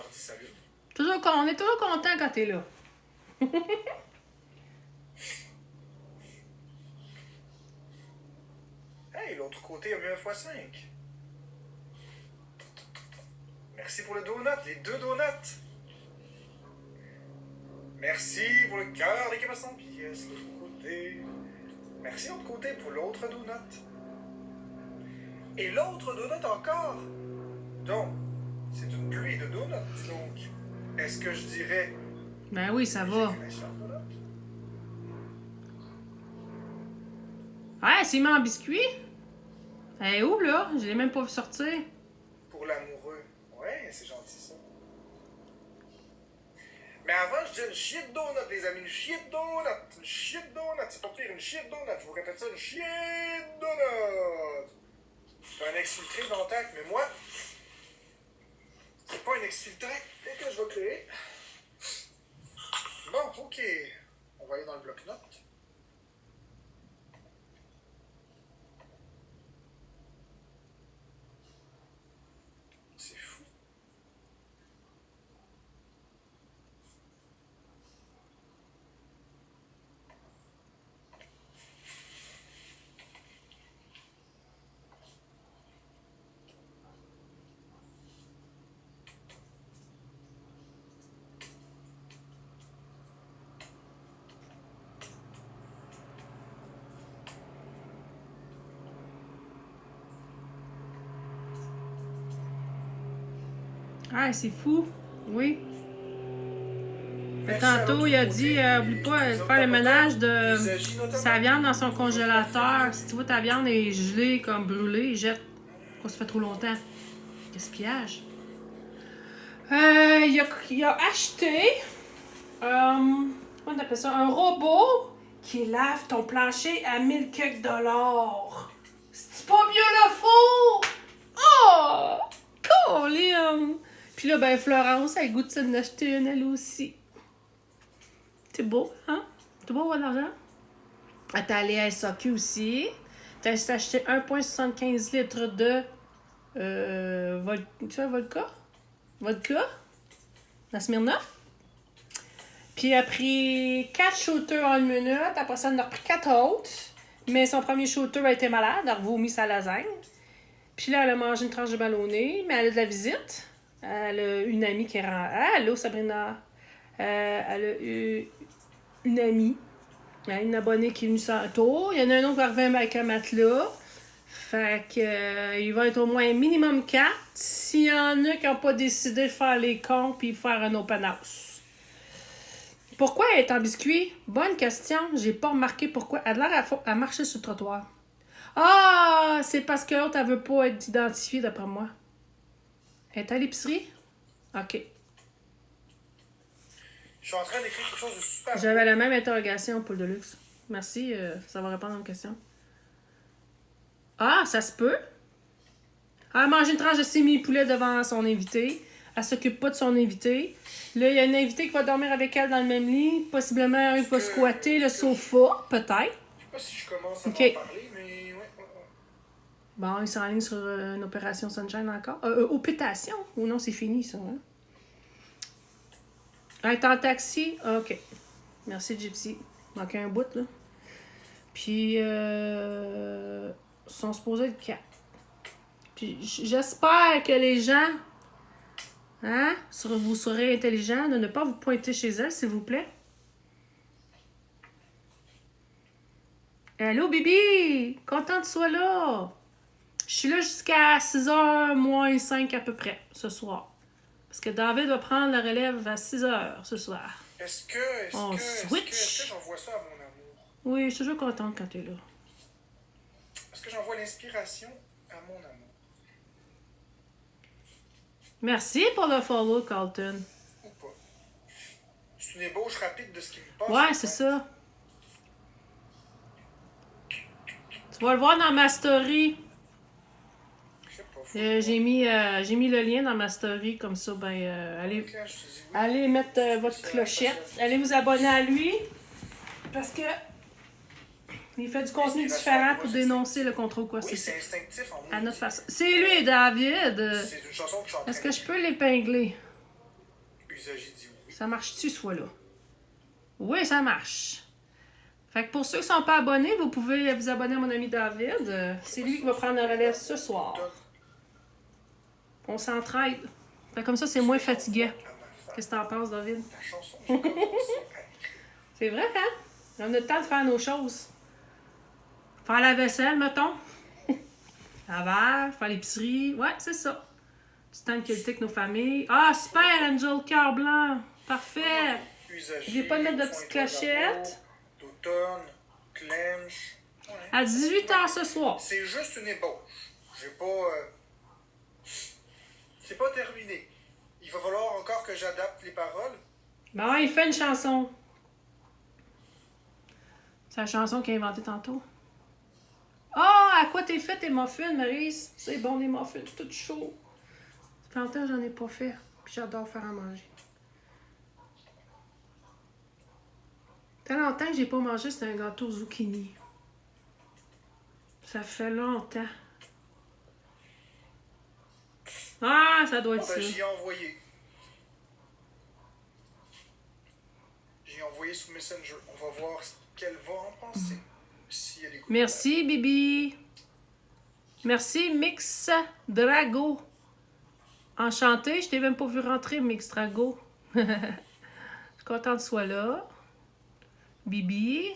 gentil salut. On est toujours content quand t'es là. Hey, l'autre côté a mis 1x5. Merci pour le donut, les 2 donuts. Merci pour le cœur d'équipe à 100 pièces, l'autre côté. Merci l'autre côté pour l'autre donut. Et l'autre donut encore. Donc, c'est une pluie de donuts. Donc, est-ce que je dirais... Ben oui, ça va. Ouais, c'est mis en biscuit. Elle est où, là? Je l'ai même pas vu sortir. Pour l'amoureux. Ouais, c'est gentil, ça. Mais avant, je disais une chier de donut, les amis. Une chier de donut. Une chier de donut. C'est pas pire, une chier de donut. Je vous répète ça, une chier de donut. C'est un exfiltré dans tac, mais moi, c'est pas un exfiltré. Qu'est-ce que je vais créer? Bon, ok. On va aller dans le bloc-notes. C'est fou. Ah, c'est fou. Oui. Tantôt, il a dit, oublie pas de faire le ménage de sa viande dans son congélateur. Si tu vois ta viande est gelée, comme brûlée, jette. Pourquoi ça fait trop longtemps? Gaspillage. Il a acheté, comment on appelle ça, un robot qui lave ton plancher à 1000 quelques dollars. C'est pas mieux le four? Oh! Colin! Puis là, ben, Florence, elle goûte ça d'acheter une, elle aussi. C'est beau, hein? C'est beau, avoir de l'argent? Elle est allée à SAQ aussi. T'as acheté 1,75 litres de vodka? Vodka? La Smirnoff. Puis elle a pris 4 shooters en 1 minute. Après ça, elle en a repris 4 autres. Mais son premier shooter a été malade. Elle a vomi sa lasagne. Puis là, elle a mangé une tranche de ballonné. Mais elle a de la visite. Elle a une amie qui est rentrée. Ah, allô, Sabrina. Elle a eu une amie. Une abonnée qui est venue tantôt. Il y en a un autre qui va revenir avec un matelas. Fait que il va être au moins minimum 4. S'il y en a qui n'ont pas décidé de faire les cons puis faire un open house. Pourquoi elle est en biscuit? Bonne question. J'ai pas remarqué pourquoi. Elle a l'air à marcher sur le trottoir. Ah! C'est parce que l'autre, elle veut pas être identifiée d'après moi. Elle est à l'épicerie? OK. Je suis en train d'écrire quelque chose de super. J'avais la même interrogation, Poule de luxe. Merci, ça va répondre à une question. Ah, ça se peut. Elle mange une tranche de semi-poulet devant son invité. Elle s'occupe pas de son invité. Là, il y a une invitée qui va dormir avec elle dans le même lit. Possiblement, un va squatter le sofa, peut-être. Je sais pas si je commence à en parler, mais ouais. Bon, ils sont en ligne sur une opération Sunshine encore. Opétation? Ou non, c'est fini, ça. Hein? Elle est en taxi? OK. Merci, Gypsy. Il manque un bout, là. Puis, sont supposés être 4. Puis, j'espère que les gens, hein, vous serez intelligents de ne pas vous pointer chez elles, s'il vous plaît. Allô, Bibi! Contente que tu sois là! Je suis là jusqu'à 6h moins 5 à peu près, ce soir. Parce que David va prendre la relève à 6h ce soir. Est-ce que j'envoie ça à mon amour? Oui, je suis toujours contente quand tu es là. Est-ce que j'envoie l'inspiration à mon amour? Merci pour le follow, Carlton. Ou pas? C'est une ébauche rapide de ce qui me passe. Ouais, c'est ça. Tu vas le voir dans ma story. J'ai mis le lien dans ma story, comme ça, allez mettre votre clochette. Allez vous abonner à lui. Parce que il fait du contenu différent pour dénoncer le contrôle coercitif. Oui, c'est instinctif en à notre façon. C'est lui, David. C'est une chanson que je chante. Est-ce que je peux l'épingler? Usager dit oui. Ça marche-tu, ce fois-là? Oui, ça marche. Fait que pour ceux qui ne sont pas abonnés, vous pouvez vous abonner à mon ami David. C'est lui qui va prendre la relève ce soir. On s'entraide. Fait comme ça, c'est moins fatigant. Qu'est-ce que t'en penses, David? La chanson, j'ai commencé à écrire. C'est vrai, hein? On a le temps de faire nos choses. Faire la vaisselle, mettons. Lavage, faire l'épicerie. Ouais, c'est ça. Du temps de qualité avec nos familles. Ah, super, Angel, cœur blanc. Parfait. Usager, N'oubliez pas de mettre de point petites étoile clochettes. d'amour, d'automne, clench. Ouais. À 18h ce soir. C'est juste une ébauche. J'ai pas... C'est pas terminé. Il va falloir encore que j'adapte les paroles. Bon, il fait une chanson. C'est la chanson qu'il a inventée tantôt. Ah, à quoi t'es fait tes muffins, Maryse? C'est bon, les muffins, tout chaud. Ça fait longtemps que j'en ai pas fait. Puis j'adore faire à manger. Ça fait longtemps que j'ai pas mangé, c'est un gâteau zucchini. Ça fait longtemps. Ah, ça doit être ça. J'y ai envoyé. J'ai envoyé sur Messenger. On va voir ce qu'elle va en penser. Si elle écoute. Merci, Bibi. Merci, Mix Drago. Enchanté, je t'ai même pas vu rentrer, Mix Drago. Je suis contente que tu sois là. Bibi.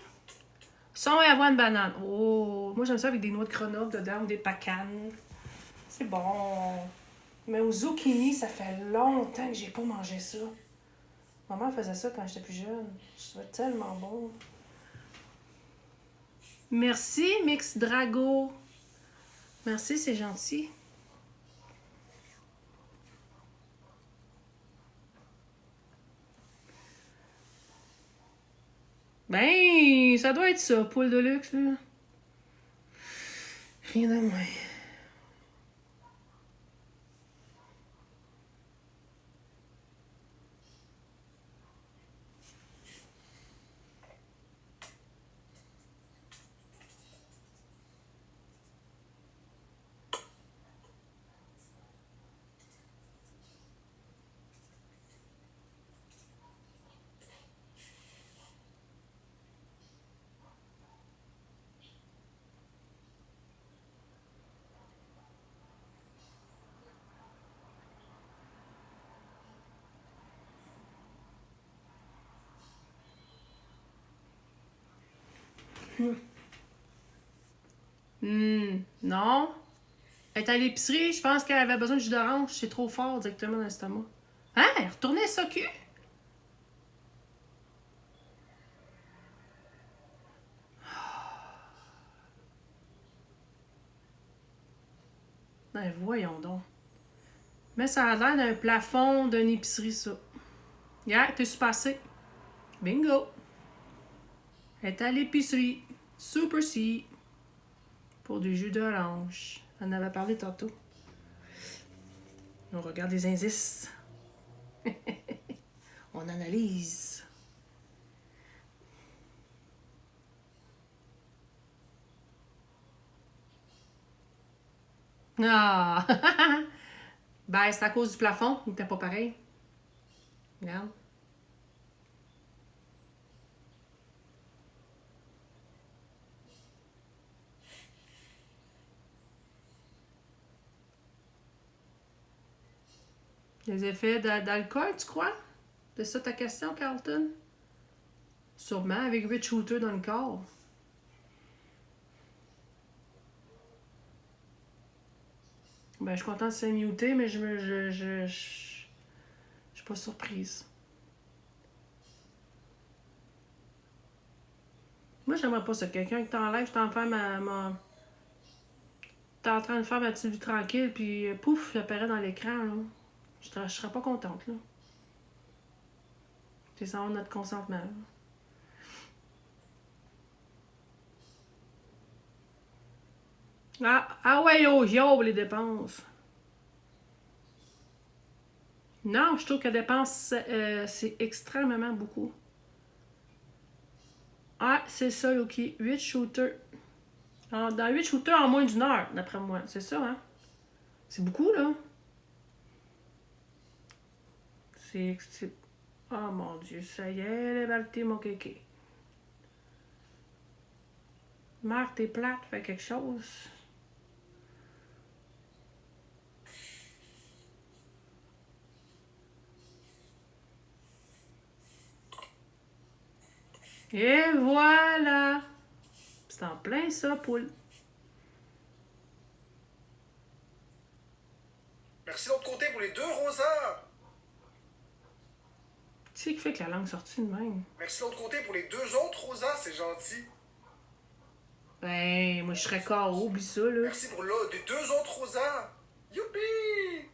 Son et avoine banane. Oh, moi j'aime ça avec des noix de Grenoble dedans ou des pacanes. C'est bon. Mais au zucchini, ça fait longtemps que j'ai pas mangé ça. Maman faisait ça quand j'étais plus jeune. Je trouvais tellement bon. Merci, Mix Drago. Merci, c'est gentil. Ben, ça doit être ça, poule de luxe, là. Rien de moins. Non. Elle est à l'épicerie, je pense qu'elle avait besoin de jus d'orange. C'est trop fort directement dans l'estomac. Hein? Retournez ça cul? Ben voyons donc. Mais ça a l'air d'un plafond d'une épicerie, ça. Hier, t'es passé. Bingo. Elle est à l'épicerie. Super C. Pour du jus d'orange. On en avait parlé tantôt. On regarde les indices. On analyse. Ah! Ben, c'est à cause du plafond. Il n'était pas pareil. Regarde. Les effets d'alcool, tu crois? C'est ça ta question, Carlton? Sûrement, avec 8 shooters dans le corps. Ben, je suis contente de s'être muté, mais je suis pas surprise. Moi, j'aimerais pas ça. Quelqu'un qui t'enlève, je t'en fais t'es en train de faire ma petite vie tranquille, puis pouf, j'apparais dans l'écran, là. Je serais pas contente, là. C'est ça, notre consentement, là. Ah ouais, yo, les dépenses. Non, je trouve que dépenses, c'est extrêmement beaucoup. Ah, c'est ça, Loki. 8 shooters. Dans 8 shooters en moins d'une heure, d'après moi. C'est ça, hein? C'est beaucoup, là. C'est... Oh mon Dieu, ça y est, les balté, mon kéké. Marc, t'es plate, fais quelque chose. Et voilà! C'est en plein ça, poule. Merci de l'autre côté pour les 2 rosas. Tu sais qui fait que la langue sortie de même? Merci de l'autre côté pour les 2 autres rosas, c'est gentil. Ben, moi je serais KO, oublie ça, là. Merci pour là, des 2 autres rosas. Youpi!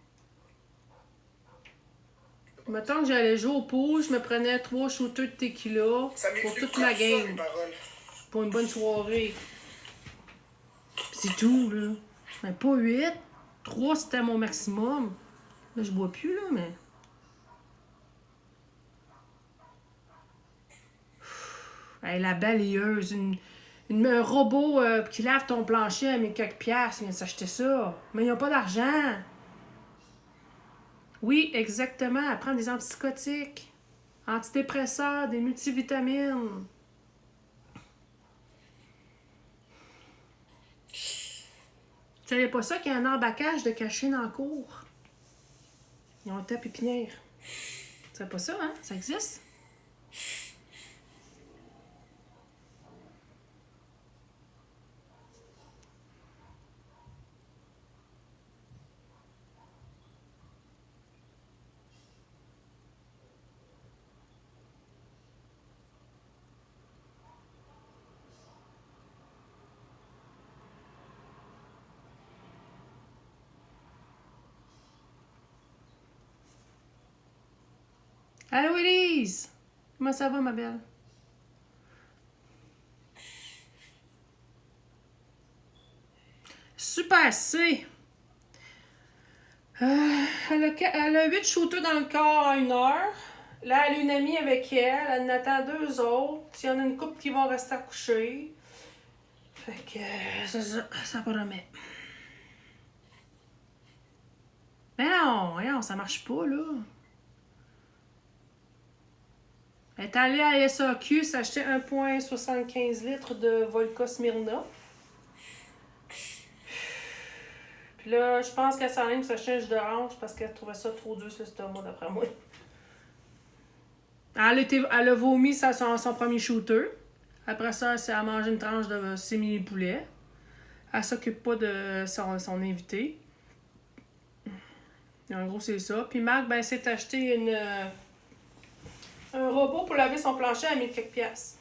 Mettons que j'allais jouer au pool, je me prenais 3 shooters de tequila Ça m'est pour venu toute comme la ça, les game. paroles. Pour une bonne soirée. C'est tout, là. Mais pas 8. 3, c'était mon maximum. Là, je bois plus, là, mais... Hey, la balayeuse, un robot qui lave ton plancher à 1000 quelques piastres, vient s'acheter ça. Mais ils n'ont pas d'argent. Oui, exactement. Elle prend des antipsychotiques, antidépresseurs, des multivitamines. Tu savais pas ça qu'il y a un embâcage de cachets dans le cours? Ils ont été à pépinière. Tu savais pas ça, hein? Ça existe? Allô, Élise! Comment ça va, ma belle? Super C! Elle a 8 shooters dans le corps en 1 heure. Là, elle a une amie avec elle. Elle en attend 2 autres. Il y en a une couple qui vont rester à coucher. Fait que ça promet. Mais non, ça marche pas, là. Elle est allée à SAQ s'acheter 1,75 litres de Vodka Smirnoff. Puis là, je pense qu'elle s'enligne s'acheter un jus d'orange parce qu'elle trouvait ça trop dur sur l'estomac, d'après moi. Elle a vomi son premier shooter. Après ça, elle a mangé une tranche de simili-poulet. Elle s'occupe pas de son invité. En gros, c'est ça. Puis Marc, ben, s'est acheté un robot pour laver son plancher à 1000 quelques piastres.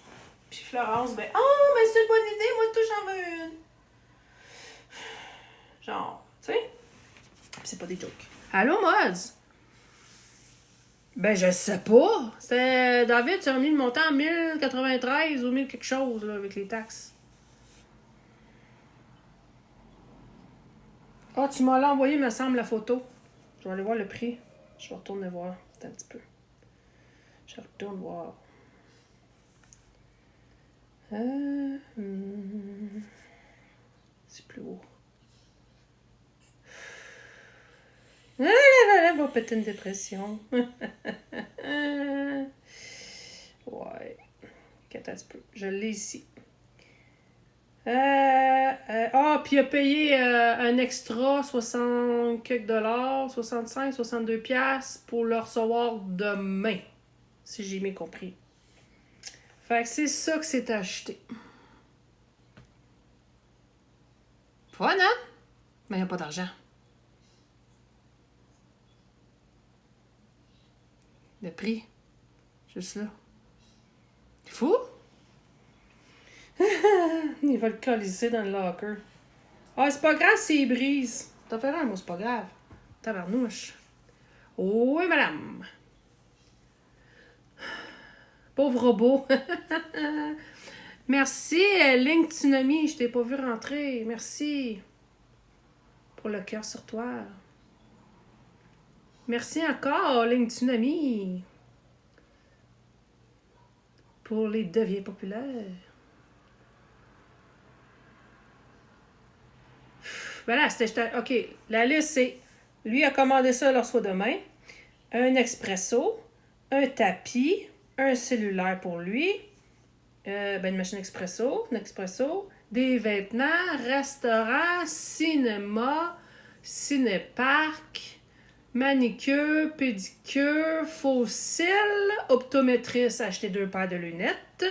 Puis Florence, ben, oh, mais c'est une bonne idée, moi, tout, j'en veux une. Genre, tu sais? C'est pas des jokes. Allô, Mods? Ben, je sais pas. C'était David, tu as mis le montant à 1093 ou 1000 quelque chose, là, avec les taxes. Ah, tu m'as envoyé, me semble, la photo. Je vais aller voir le prix. Je vais retourner voir. C'est un petit peu. Je retourne voir. C'est plus haut. Elle va péter une dépression. Ouais. Attends un petit peu. Je l'ai ici. Puis il a payé un extra 60 quelques dollars, 65, 62 piastres pour le recevoir demain. Si j'ai bien compris. Fait que c'est ça que c'est acheté. Fun, hein? Mais il n'y a pas d'argent. Le prix. Juste là. C'est fou? Il va le colisser dans le locker. Ah, c'est pas grave s'il brise. T'as fait un, moi, c'est pas grave. Tabarnouche. Oui, madame. Pauvre robot. Merci, Link Tsunami. Je t'ai pas vu rentrer. Merci. Pour le cœur sur toi. Merci encore, Link Tsunami. Pour les deviens populaires. Voilà, c'était... OK, la liste, c'est... Lui a commandé ça, alors soit demain. un expresso, un tapis, un cellulaire pour lui, une machine expresso, un expresso, des vêtements, restaurant, cinéma, cinéparc, manicure, pédicure, fossile, optométriste, acheter 2 paires de lunettes,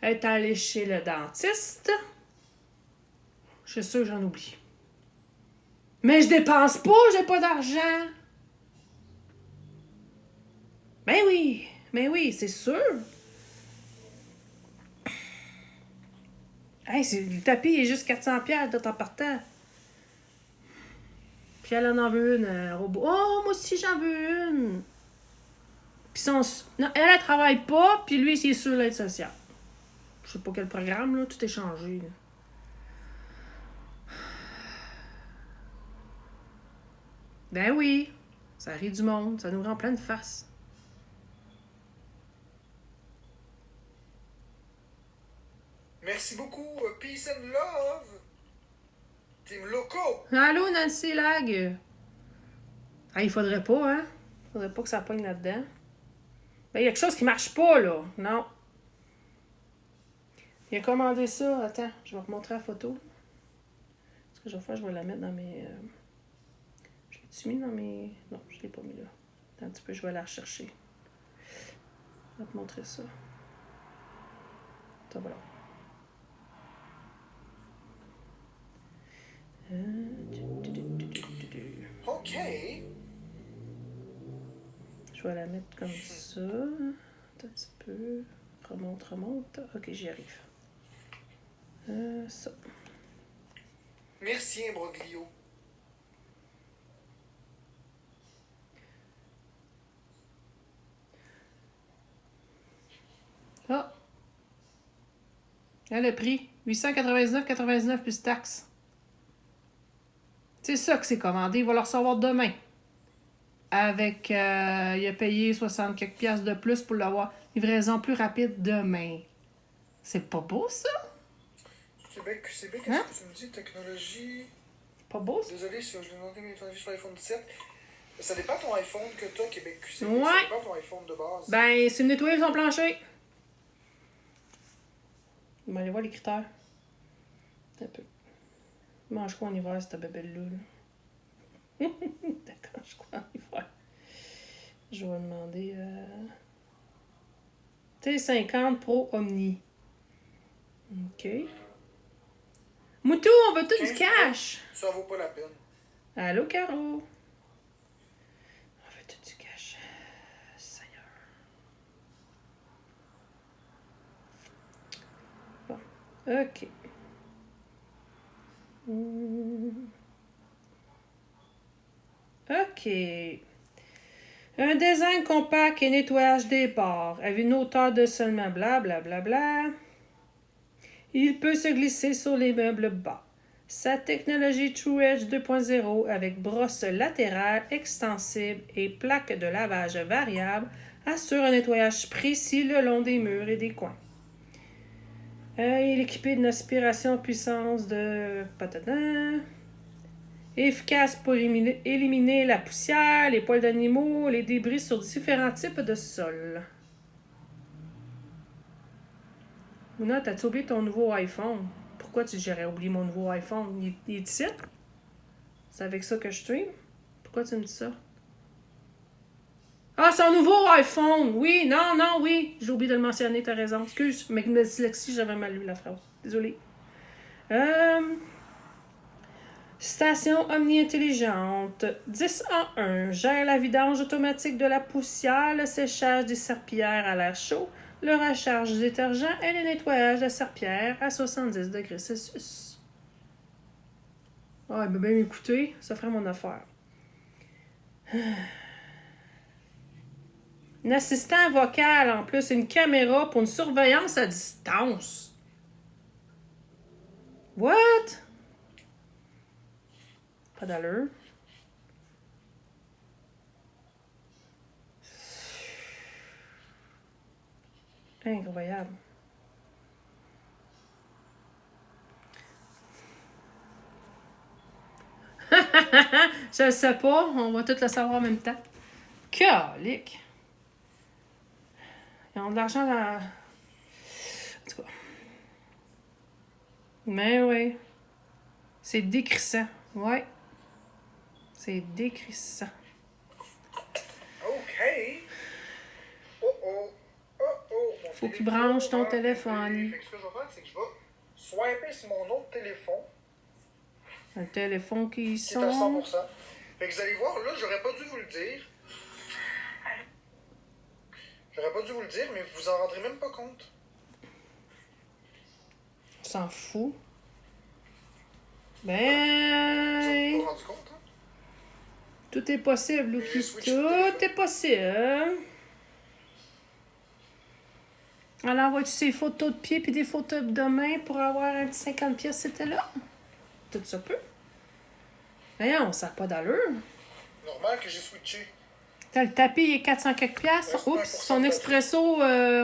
être allé chez le dentiste. Je suis sûre que j'en oublie. Mais je dépense pas, j'ai pas d'argent. Ben oui, c'est sûr. Hey, le tapis est juste 400$ de temps partant. Puis elle en veut une, robot. Oh, moi aussi j'en veux une. Puis non, elle travaille pas, puis lui, il est sur l'aide sociale. Je sais pas quel programme, là, tout est changé. Là. Ben oui, ça rit du monde, ça nous rend plein de face. Merci beaucoup, Peace and Love. Team Loco. Allô, Nancy Lag? Ah, il faudrait pas, hein? Faudrait pas que ça pogne là-dedans. Ben, il y a quelque chose qui marche pas, là. Non. Il a commandé ça. Attends, je vais remontrer la photo. Ce que je vais faire, je vais la mettre dans mes... Je l'ai-tu mis dans mes... Non, je l'ai pas mis là. Attends un petit peu, je vais la rechercher. Je vais te montrer ça. Attends, voilà. OK. Je vais la mettre comme ça. Attends un petit peu. Remonte. Ok, j'y arrive. Ça. Merci, Imbroglio. Ah! Là, le prix. 899,99 plus taxes. C'est ça que c'est commandé. Il va le recevoir demain. Avec... il a payé 60 quelques piastres de plus pour l'avoir. Livraison plus rapide demain. C'est pas beau, ça? Québec, qu'est-ce que tu me dis? Technologie... Pas beau, ça? Désolé si je l'ai demandé mes technologies sur l'iPhone 17. Ça dépend de ton iPhone que t'as, Québec QCB. Ouais. Ça dépend de ton iPhone de base. Ben, c'est nettoyer son plancher. On va aller voir les critères. Un peu. Mange quoi en hiver, cette bébelle-là? Là? D'accord, je crois en hiver. Je vais demander... T50 Pro Omni. OK. Moutou, on veut tout du cash! Ça vaut pas la peine. Allô, Caro? On veut tout du cash. Seigneur. Bon. OK. OK. Un design compact et nettoyage des bords avec une hauteur de seulement blablabla. Il peut se glisser sur les meubles bas. Sa technologie True Edge 2.0 avec brosse latérale extensible et plaque de lavage variable assure un nettoyage précis le long des murs et des coins. Il est équipé d'une aspiration puissance de patata. Efficace pour éliminer la poussière, les poils d'animaux, les débris sur différents types de sols. Mouna, t'as-tu oublié ton nouveau iPhone? Pourquoi j'aurais oublié mon nouveau iPhone? Il est ici? C'est avec ça que je stream? Pourquoi tu me dis ça? Ah, c'est un nouveau iPhone! Oui, oui. J'ai oublié de le mentionner, t'as raison. Excuse, mais avec ma dyslexie, j'avais mal lu la phrase. Désolée. Station omni-intelligente. 10 en 1. Gère la vidange automatique de la poussière, le séchage des serpillères à l'air chaud, le recharge du détergent et le nettoyage de la serpillière à 70 degrés Celsius. Ah, il m'a bien écouté. Ça ferait mon affaire. Un assistant vocal, en plus, une caméra pour une surveillance à distance. What? Pas d'allure. Incroyable. Je le sais pas. On va tout le savoir en même temps. Calique. Ils ont de l'argent dans... En tout cas. Mais oui. C'est décrissant. Ouais. C'est décrissant. OK. Oh oh. Oh oh. Mon Faut qu'il téléphone branche ton va téléphone. vibrer. Fait que ce que je vais faire, c'est que je vais swiper sur mon autre téléphone, Un téléphone qui qui est à sonne. 100%. Fait que vous allez voir, là, j'aurais pas dû vous le dire. J'aurais pas dû vous le dire, mais vous en rendrez même pas compte. On s'en fout. Vous en avez Ben... pas rendu compte, hein? Tout est possible, Mais Lucky. switch Tout de téléphone. est possible. Alors, envoie-tu ces photos de pieds puis des photos de main pour avoir un petit 50 pièces, c'était là? Tout ça peut. Voyons, ça n'a pas d'allure. Normal que j'ai switché. T'as le tapis, il est 400 quelques piastres. Ouais, c'est Oups, 1% son de expresso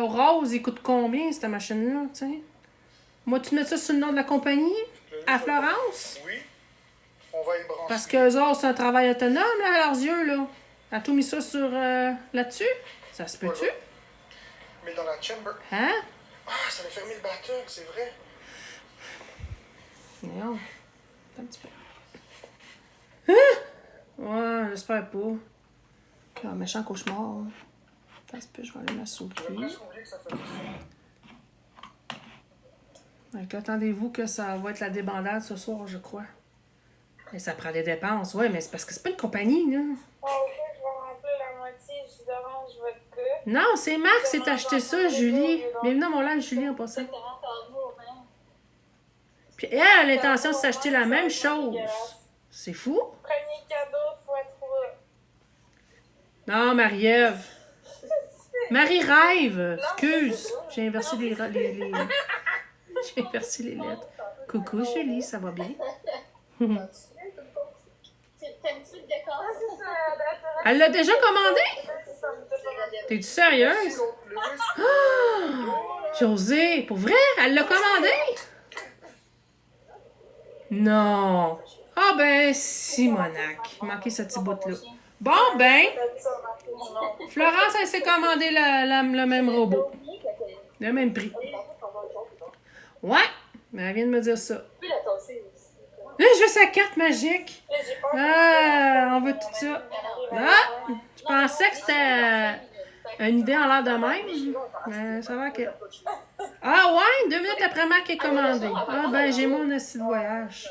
rose, il coûte combien, cette machine-là, tu sais? Moi, tu mets ça sur le nom de la compagnie? À Florence? Oui. On va y brancher. Parce qu'eux autres, c'est un travail autonome, là, à leurs yeux, là. A tout mis ça sur là-dessus? Ça se peut-tu? Voilà. Mais dans la chamber. Hein? Ah, ça a fermé le batteur, c'est vrai. Non. Attends un petit peu. Hein? Ouais, j'espère pas. Un méchant cauchemar. Ça se peut, je vais aller ma souris. J'avais presque oublié que ça faisait ça. Donc, attendez-vous que ça va être la débandade ce soir, je crois. Mais ça prend des dépenses, ouais, mais c'est parce que c'est pas une compagnie, là. Oh, ok, je vais remplir la moitié jus d'orange vodka. Non, c'est Marc qui s'est acheté ça, Julie. Bienvenue dans mon live, Julie, en passant. Puis elle a l'intention de s'acheter la même chose. C'est fou. Premier cadeau x3. Non, Marie-Ève. Marie rêve. Excuse. J'ai inversé les... J'ai inversé les lettres. Coucou, Julie, ça va bien? T'aimes-tu le décor? Ah, c'est ça, la date. Elle l'a déjà commandé? Ça me fait pas- T'es-tu sérieuse? José, pour vrai? Elle l'a commandé? Non. Ah ben, Simonac. Manqué ce petit bout-là. Bon ben, T'as dit ça, remarqué mon nom. Florence, elle s'est commandé le même robot. Le même prix. Ouais, mais elle vient de me dire ça. Tu peux la tasser aussi. Là, je veux sa carte magique. Là, j'ai peur. Ah, on veut tout ça. Ah, je pensais que c'était une idée en l'air de même. Mais ça va que... Ah ouais, 2 minutes après Marc est commandé. Ah ben, j'ai mon assis de voyage.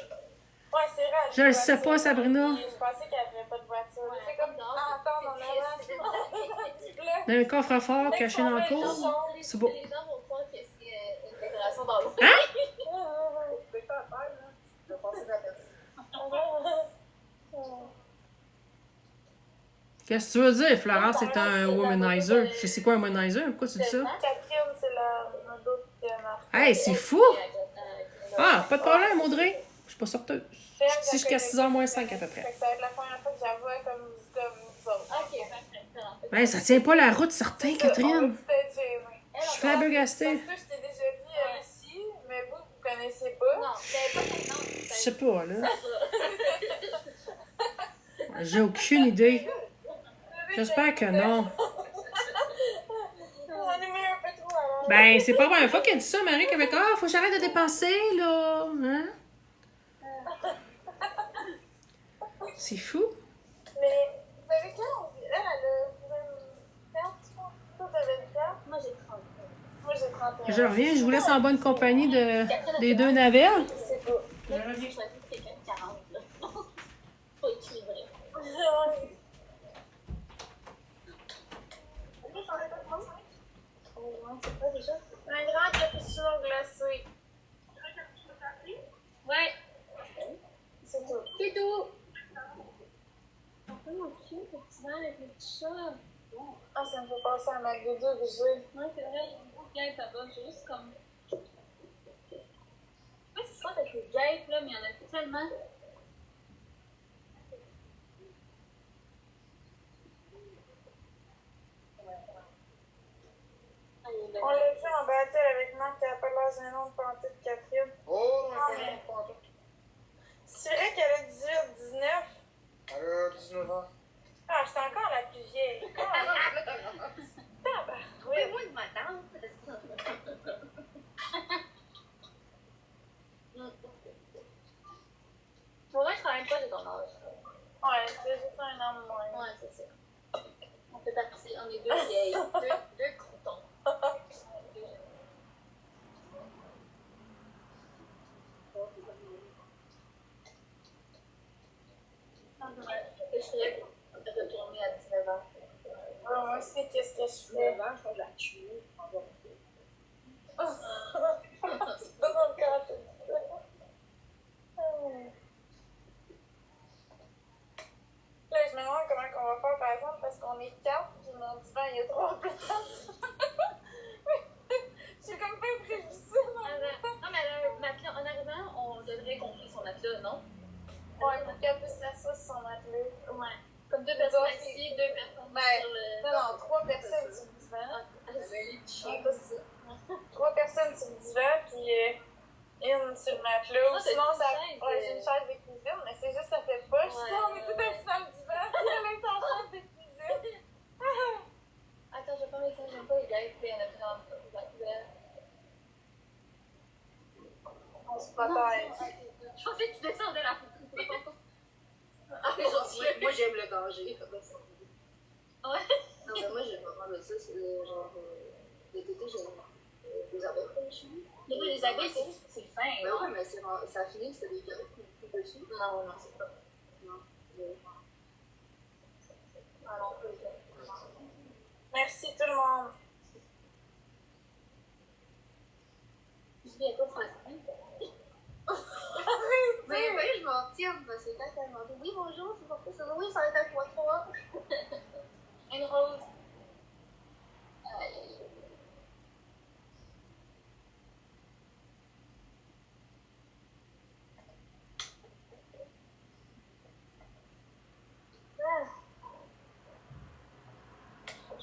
Ouais, c'est vrai. Je le sais pas, Sabrina. Je pensais qu'elle avait pas de voiture. C'est comme entendre en avant. Dans un coffre-fort caché dans le cour. C'est beau. Les gens vont croire que c'est une décoration dans l'eau. Hein? C'est pas à taille, là. Je vais passer la personne. Qu'est-ce que tu veux dire? Florence est un womanizer. Je sais quoi un womanizer? Pourquoi tu dis ça? Catherine, c'est la d'autre qui a marqué. Hey, c'est fou! Ah, pas de problème, Audrey. Je suis pas sorteuse. Je suis ici jusqu'à 6h moins 5 à peu Fait près. que ça va être la première fois que j'avoue comme vous autres. Ok, parfait. Ben, ça tient pas la route, certain, On Catherine. va peut-être gêner. Je suis flabbergastée. Parce que je t'ai déjà vu ici, mais vous connaissez pas. Non, vous n'avez pas ton nom. Je sais pas, là. J'ai aucune idée. J'espère que non. On est mis un peu trop alors. Ben, c'est pas la première fois qu'elle dit ça, Marie, qu'avec ah, faut que j'arrête de dépenser, là. Hein? C'est fou. Mais vous avez quel âge? Elle a 24, je pense. Toi, t'avais 24. Moi, j'ai 30. Moi, j'ai 31. Je reviens, je vous laisse en bonne compagnie des deux navires. C'est pas. Je choisis quelqu'un de 40. Là. Faut équilibrer. C'est pas déjà? Un grand cappuccino glacé. Ouais, C'est tout. c'est tout. Oh mon Dieu, le petit verre avec le petit chat. Ah, ça me fait penser à ma doudou que j'ai. Ouais, c'est vrai, il y a une guêpe là-bas, juste comme. Ouais, c'est ça avec les guêpes, là, mais il y en a tellement. On l'a vu en battle avec Marc qui appelle l'air un nom de pantoute Catherine. Oh, non, elle fait pas en tout. C'est vrai qu'elle a 18, 19. Elle a 19 ans. Ah, j'étais encore la plus vieille. est deux vieilles. Deux croutons. Je serais retournée à 19 ans. Ah, moi aussi, qu'est-ce que je fais? 19 ans, je vais la tuer. C'est pas dans le cas, t'as dit ça. Là, je me demande comment on va faire, par exemple, parce qu'on est quatre, puis mon divan, il y a 3 places. J'ai comme pas prévu ça. Non, mais le matelas, en arrivant, on devrait gonfler son matelas, non? Ouais, pour qu'elle puisse s'asseoir sur son matelas. Ouais. Comme deux personnes ici, deux personnes Ben, sur le... non, 3 personnes sur le divan. Ah, Pas ça. 3 personnes sur le divan, puis une sur le matelas. Ah, Sinon, t'as ça. une chaise, Ouais, j'ai une chaise de cuisine, mais c'est juste, ça fait pas. Je sais, on est tous assis dans le divan, puis elle est en chaise de cuisine. Attends, je vais faire mes seins, j'aime pas les gars, puis elle a pris la couverte. On se protège. Je pensais que tu descendais la photo. Ah, Moi, j'aime le danger. Ouais. Non, mais moi, j'aime vraiment de ça. C'est genre. L'été, j'aime des abeilles comme chez nous. Mais là, les abeilles, c'est fin, Ben non? ouais, mais ça a fini que c'était des carrés qui ont pris dessus. Non, non, c'est pas. Non. Alors, Merci tout le monde. je dis à quoi ça se Mais oui, je m'en tiens parce que quand elle m'a dit oui, bonjour, c'est pourquoi ça? Oui, ça va être à toi 3. Une rose.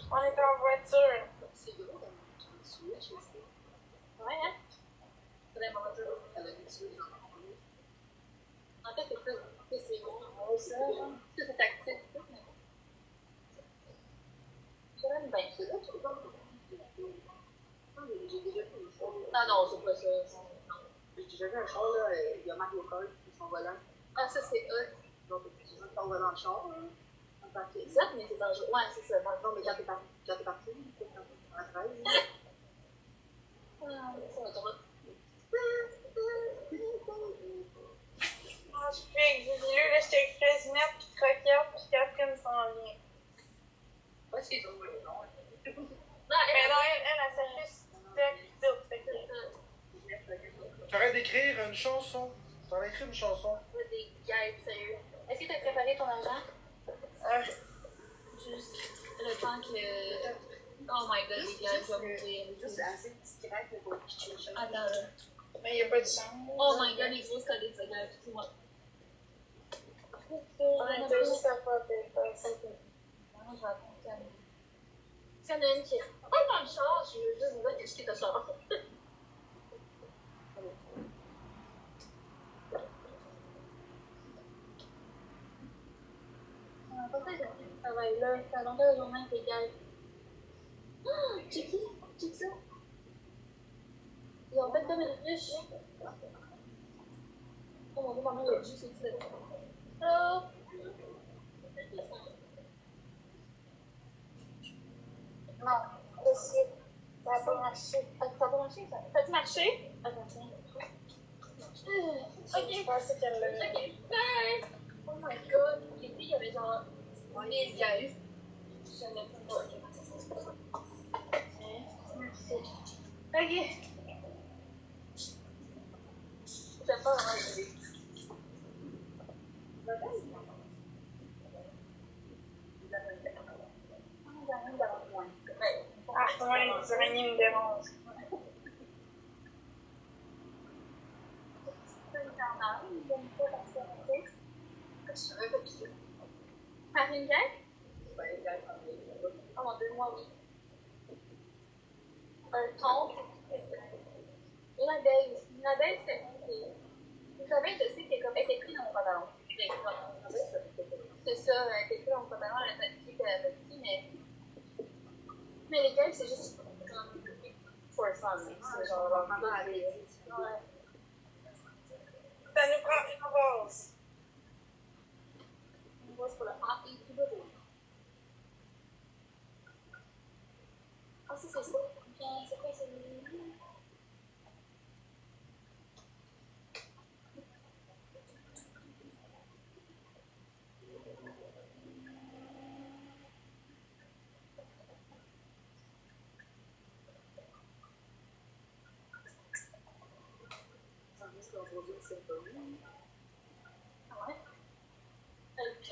On est en voiture. C'est gros, elle m'a switch aussi. Ouais, hein? Vraiment dur. Elle a une switch dans le monde. En fait, c'est plus. C'est gros. Ça, c'est tactique. J'aime bien. C'est là que tu parles. J'ai déjà fait une fois. Ah non, c'est pas ça. J'ai déjà vu un char, là, il y a Mario Kart qui sont volants. Ah, ça, c'est eux. Donc, tu veux ton volant de char, là, en partie. Ça, mais c'est dangereux. Ouais, c'est ça. Non, mais quand t'es parti, c'est quand la 13. Ça va drôle. Je suis avec Vivilu, là, j'étais avec Fraissinette, puis Croquette, puis Catherine s'en vient. Ouais, c'est drôle, non? Non, Mais non, elle s'affiche TikTok, pis tout, fait que... T'arrêtes d'écrire une chanson. T'en as écrit une chanson. des guêpes, sérieux. Est-ce que t'as préparé ton argent? Juste le temps que. Oh my god, les guêpes, je vais mourir. Juste assez discret pour pas qu'il cherche. Attends, là. Mais il n'y a pas de chambre. Oh my god, les grosses collées de guêpes, excuse-moi. On était juste à faire des passes. Moi, je vais attendre. S'il y en a une qui est pas dans le char, je veux juste vous dire que je quitte le char. Pourquoi j'ai fait ce travail-là? Ça longtemps la journée avec les gars. Ah, check ça. Ils ont fait comme une ruche. Oh mon dieu, maman, il y a juste au-dessus de ça. Oh! Non, aussi, ça a pas marché. Ah, ça a pas marché, ça? Ça a-tu marché? Attends, tiens. Je pensais qu'elle l'avait. Ok, bye! Oh my god, les filles, il y avait genre 1000 guys. Je n'ai pas. Merci. Ok. Je vais pas vraiment aider. Ah, moi, les araignées me dérangent. Faire une guêpe? Oh mon dieu, moi oui. Un thon. Une abeille aussi. Une abeille, c'est. Une abeille, je sais qu'elle est était prise dans mon pantalon. C'est ça, elle était prise dans mon pantalon, elle était petite, mais. Mais les guêpes, c'est juste comme. For fun. C'est genre leur maman avait dit. Ouais. Ça nous prend une rose. Une rose pour le happy to the day. ça, c'est ça. C'est quoi, c'est... Ça risque d'envoyer une symphonie. Ah ouais?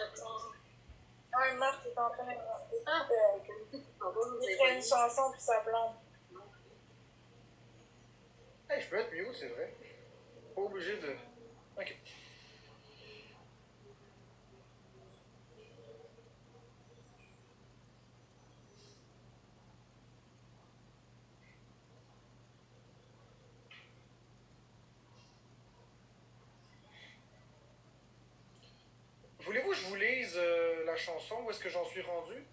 Attends. Ouais, Marc est en train de Ah. d'écrire une chanson pour sa blonde. Hey, je peux être mieux, c'est vrai. Pas obligé de. Ok. Voulez-vous que je vous lise la chanson? Où est-ce que j'en suis rendu?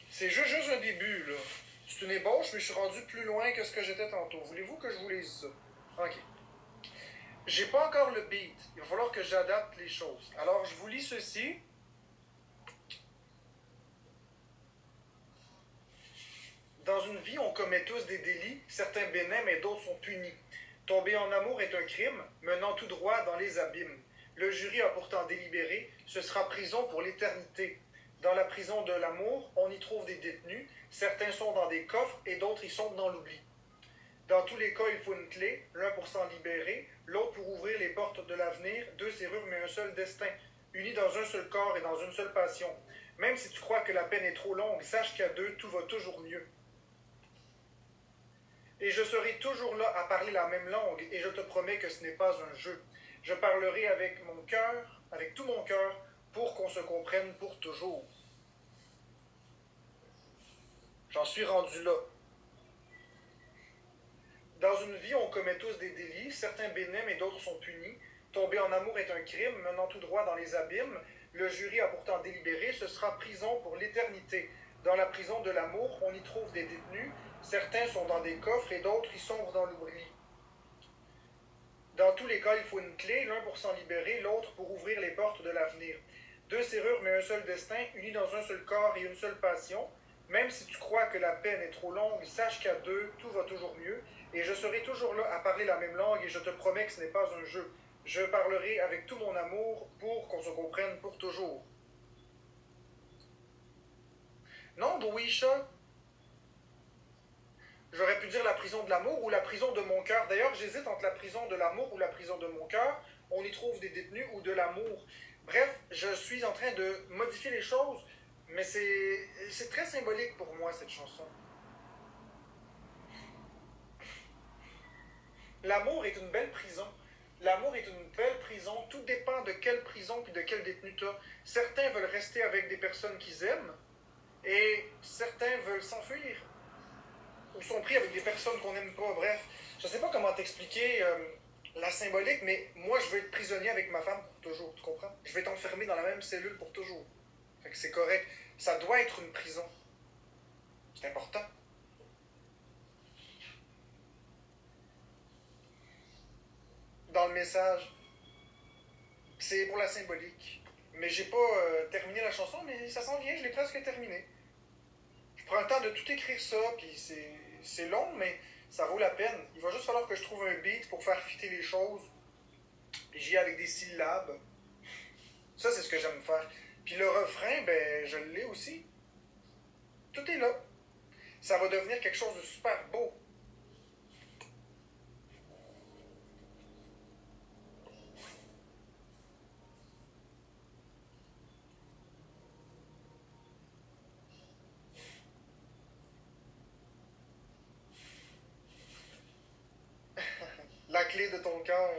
C'est juste un début, là. C'est une ébauche, mais je suis rendu plus loin que ce que j'étais tantôt. Voulez-vous que je vous lise ça? Ok. J'ai pas encore le beat. Il va falloir que j'adapte les choses. Alors, je vous lis ceci. Dans une vie, on commet tous des délits. Certains bénins, mais d'autres sont punis. Tomber en amour est un crime, menant tout droit dans les abîmes. Le jury a pourtant délibéré, ce sera prison pour l'éternité. Dans la prison de l'amour, on y trouve des détenus. Certains sont dans des coffres et d'autres y sont dans l'oubli. Dans tous les cas, il faut une clé, l'un pour s'en libérer, l'autre pour ouvrir les portes de l'avenir, deux serrures mais un seul destin, unis dans un seul corps et dans une seule passion. Même si tu crois que la peine est trop longue, sache qu'à deux, tout va toujours mieux. Et je serai toujours là à parler la même langue, et je te promets que ce n'est pas un jeu. Je parlerai avec mon cœur, avec tout mon cœur, pour qu'on se comprenne pour toujours. J'en suis rendu là. Dans une vie, on commet tous des délits, certains bénins et d'autres sont punis. Tomber en amour est un crime, menant tout droit dans les abîmes. Le jury a pourtant délibéré, ce sera prison pour l'éternité. Dans la prison de l'amour, on y trouve des détenus. Certains sont dans des coffres et d'autres y sombrent dans l'oubli. Dans tous les cas, il faut une clé, l'un pour s'en libérer, l'autre pour ouvrir les portes de l'avenir. Deux serrures mais un seul destin, unis dans un seul corps et une seule passion. Même si tu crois que la peine est trop longue, sache qu'à deux, tout va toujours mieux. Et je serai toujours là à parler la même langue et je te promets que ce n'est pas un jeu. Je parlerai avec tout mon amour pour qu'on se comprenne pour toujours. Non, Louisa. J'aurais pu dire la prison de l'amour ou la prison de mon cœur. D'ailleurs, j'hésite entre la prison de l'amour ou la prison de mon cœur. On y trouve des détenus ou de l'amour. Bref, je suis en train de modifier les choses, mais c'est très symbolique pour moi, cette chanson. L'amour est une belle prison. L'amour est une belle prison. Tout dépend de quelle prison puis de quel détenu tu as. Certains veulent rester avec des personnes qu'ils aiment et certains veulent s'enfuir ou sont pris avec des personnes qu'on n'aime pas. Bref, je ne sais pas comment t'expliquer la symbolique, mais moi, je veux être prisonnier avec ma femme pour toujours, tu comprends? Je vais être enfermé dans la même cellule pour toujours. Fait que c'est correct. Ça doit être une prison. C'est important. Dans le message, c'est pour la symbolique. Mais j'ai pas terminé la chanson, mais ça s'en vient, je l'ai presque terminé. Je prends le temps de tout écrire ça, puis c'est long, mais ça vaut la peine. Il va juste falloir que je trouve un beat pour faire fitter les choses. Puis j'y ai avec des syllabes. Ça, c'est ce que j'aime faire. Puis le refrain, ben, je l'ai aussi. Tout est là. Ça va devenir quelque chose de super beau. La clé de ton cœur.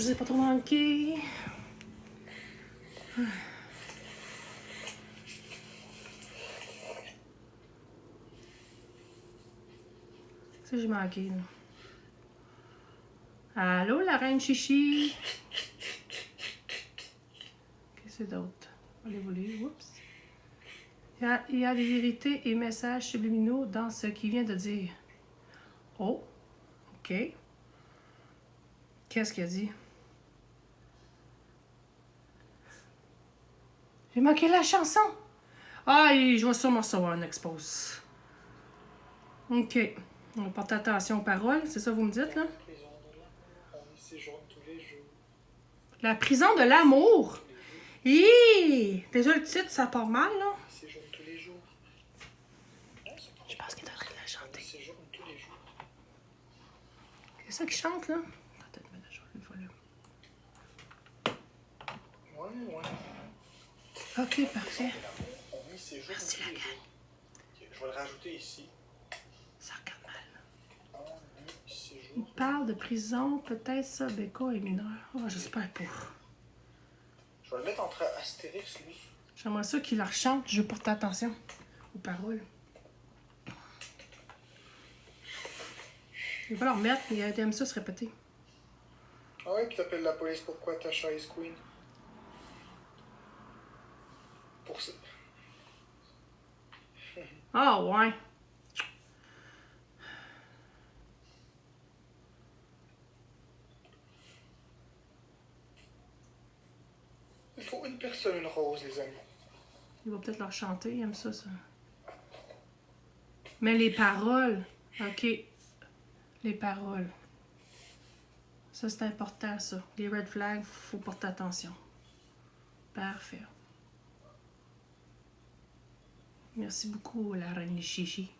vous ai pas trop manqué. Ça, j'ai manqué, là. Allô, la reine Chichi? Qu'est-ce que c'est d'autre? Allez, voler. Oups. Il y a des vérités et messages subliminaux dans ce qu'il vient de dire. Oh, OK. Qu'est-ce qu'il a dit? J'ai manqué la chanson. Ah, je vais sûrement recevoir un expose. OK. On va porter attention aux paroles, c'est ça que vous me dites, là? On y séjourne tous les jours. La prison de l'amour. Hi! Déjà, le titre, ça part mal, là. On y séjourne tous les jours. Je pense qu'il est en train de la On y chanter. séjourne tous les jours. C'est ça qu'il chante, là? Peut-être mettre à jour une fois, là. Ouais. OK, parfait. On y séjourne Merci, tous la les gang. jours. Ok, je vais le rajouter ici. Ça regarde mal. On y séjourne. Il parle de prison, peut-être ça, Becca est mineur. Oh, j'espère pas. Je vais le mettre entre Astérix, lui. J'aimerais ça qu'il la rechante. Je veux porter attention aux paroles. Il va leur mettre, il aime ça se répéter. Ah ouais, puis t'appelles la police pourquoi Tasha is Queen? Pour ça. Ah, ouais. Il faut une personne, une rose, les amis. Il va peut-être leur chanter, il aime ça, ça. Mais les paroles, OK. Les paroles. Ça, c'est important, ça. Les red flags, faut porter attention. Parfait. Merci beaucoup, la reine Chichi.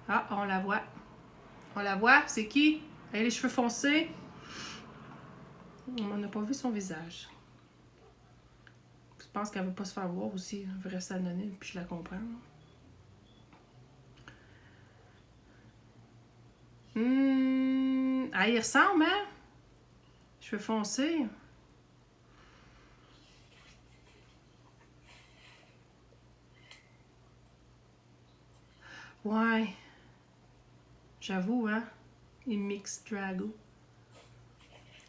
Ah, on la voit. On la voit, c'est qui? Elle a les cheveux foncés. On n'a pas vu son visage. Je pense qu'elle veut pas se faire voir aussi. Elle veut rester anonyme, puis je la comprends. Ah, il ressemble, hein? Cheveux foncés. Ouais. J'avoue, hein? Il mixe Drago.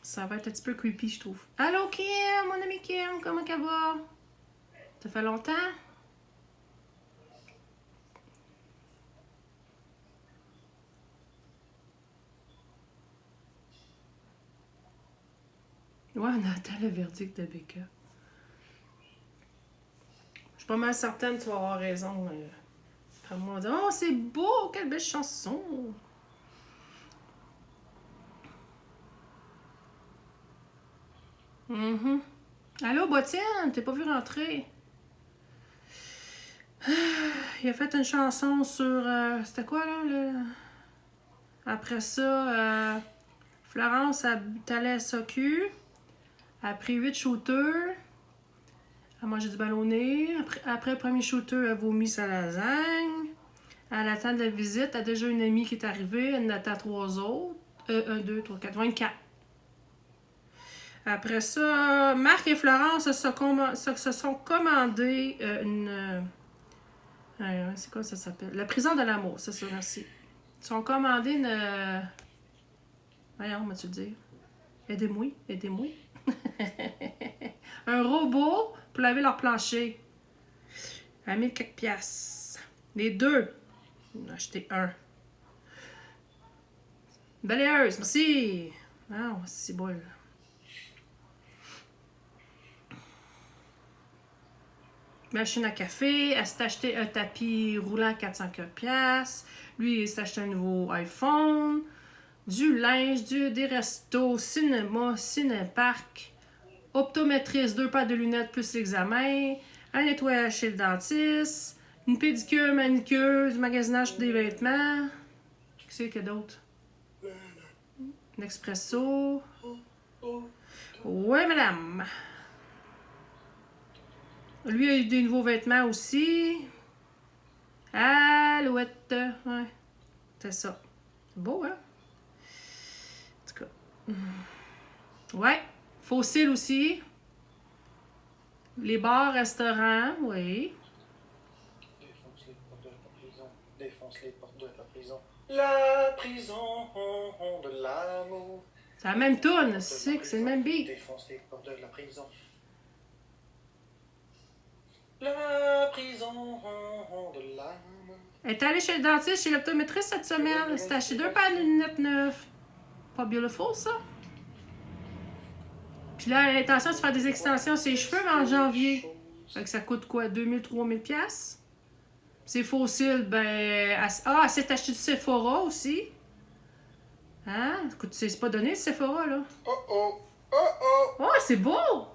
Ça va être un petit peu creepy, je trouve. Allô, Kim, mon ami Kim, comment ça va? Ça fait longtemps? Ouais, on attend le verdict de Becca. Je suis pas mal certaine que tu vas avoir raison. Après moi, on va dire, oh, c'est beau, quelle belle chanson! Allô, Bottine, t'es pas vu rentrer? Il a fait une chanson sur... c'était quoi, là? Après ça, Florence a allé à SOQ. Elle a pris 8 shooters. Elle a mangé du ballonné. Après le premier shooter, elle a vomi sa lasagne. Elle attend de la visite. Elle a déjà une amie qui est arrivée. Elle en attend 3 autres. 1, 2, 3, 4, 24. Après ça, Marc et Florence se sont commandés une... c'est quoi ça s'appelle? La prison de l'amour, c'est ça, merci. Ils sont commandés une... Voyons, comment tu le dire? Aidez-moi, aidez-moi. Un robot pour laver leur plancher. À 1000 quelques piastres. Les deux. On a acheté un. Balayeuse, merci. Ah, c'est beau. Machine à café. Elle s'est acheté un tapis roulant 404 piastres. Lui, il s'est acheté un nouveau iPhone. Du linge, des restos, cinéma, ciné-parc. Optométriste, 2 paires de lunettes plus l'examen. Un nettoyage chez le dentiste. Une pédicure, manicure, du magasinage des vêtements. Qu'est-ce qu'il y a d'autre? Un expresso. Ouais, madame. Lui a eu des nouveaux vêtements aussi. Ah, Alouette. Ouais. C'est ça. C'est beau, hein? En tout cas. Ouais. Fossile aussi. Les bars, restaurants, oui. Défonce les portes de la prison. Défonce les portes de la prison. La prison de l'amour. C'est la même toune, c'est le même beat. Défonce les portes de la prison. La prison de l'amour. Elle est allée chez le dentiste, chez l'optométriste cette semaine. Elle s'est acheté 2 paires de lunettes neuves. Pas beautiful, ça? Puis là, elle a l'intention de se faire des extensions à ses cheveux en janvier. Fait que ça coûte quoi? 2000, 3000 piastres? C'est fossile, ben... elle s'est acheté du Sephora aussi. Hein? Écoute, c'est pas donné, le Sephora, là. Oh oh! Oh oh! Oh, c'est beau!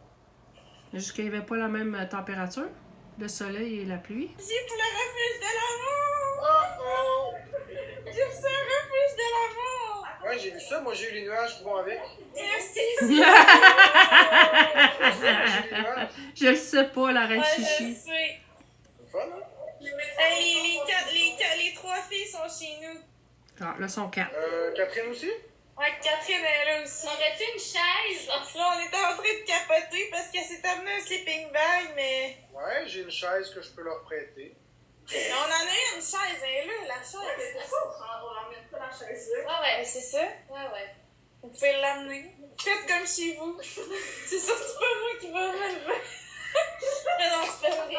Juste qu'il n'y avait pas la même température. Le soleil et la pluie. Merci pour le refuge de l'amour! Oh oh! J'ai reçu un refuge de l'amour! Ouais, j'ai vu ça. Moi, j'ai eu les nuages qui vont avec. Merci! J'ai eu les nuages. Je le sais pas, la reine Ouais, je chichi. sais. C'est fun, hein? Hey, les 3 filles sont chez nous. Ah, là, son camp. Catherine aussi? Ouais, Catherine est là aussi. Aurais-tu une chaise? Là, on était en train de capoter parce qu'elle s'est amenée un sleeping bag, mais... Ouais, j'ai une chaise que je peux leur prêter. Mais on en a une chaise, elle est là, la chaise. On l'emmène pas la chaise là. Ouais, ouais, c'est ça. Ouais. Vous pouvez l'amener. Faites comme chez vous. C'est surtout pas moi qui va relever. Mais non, c'est pas vrai.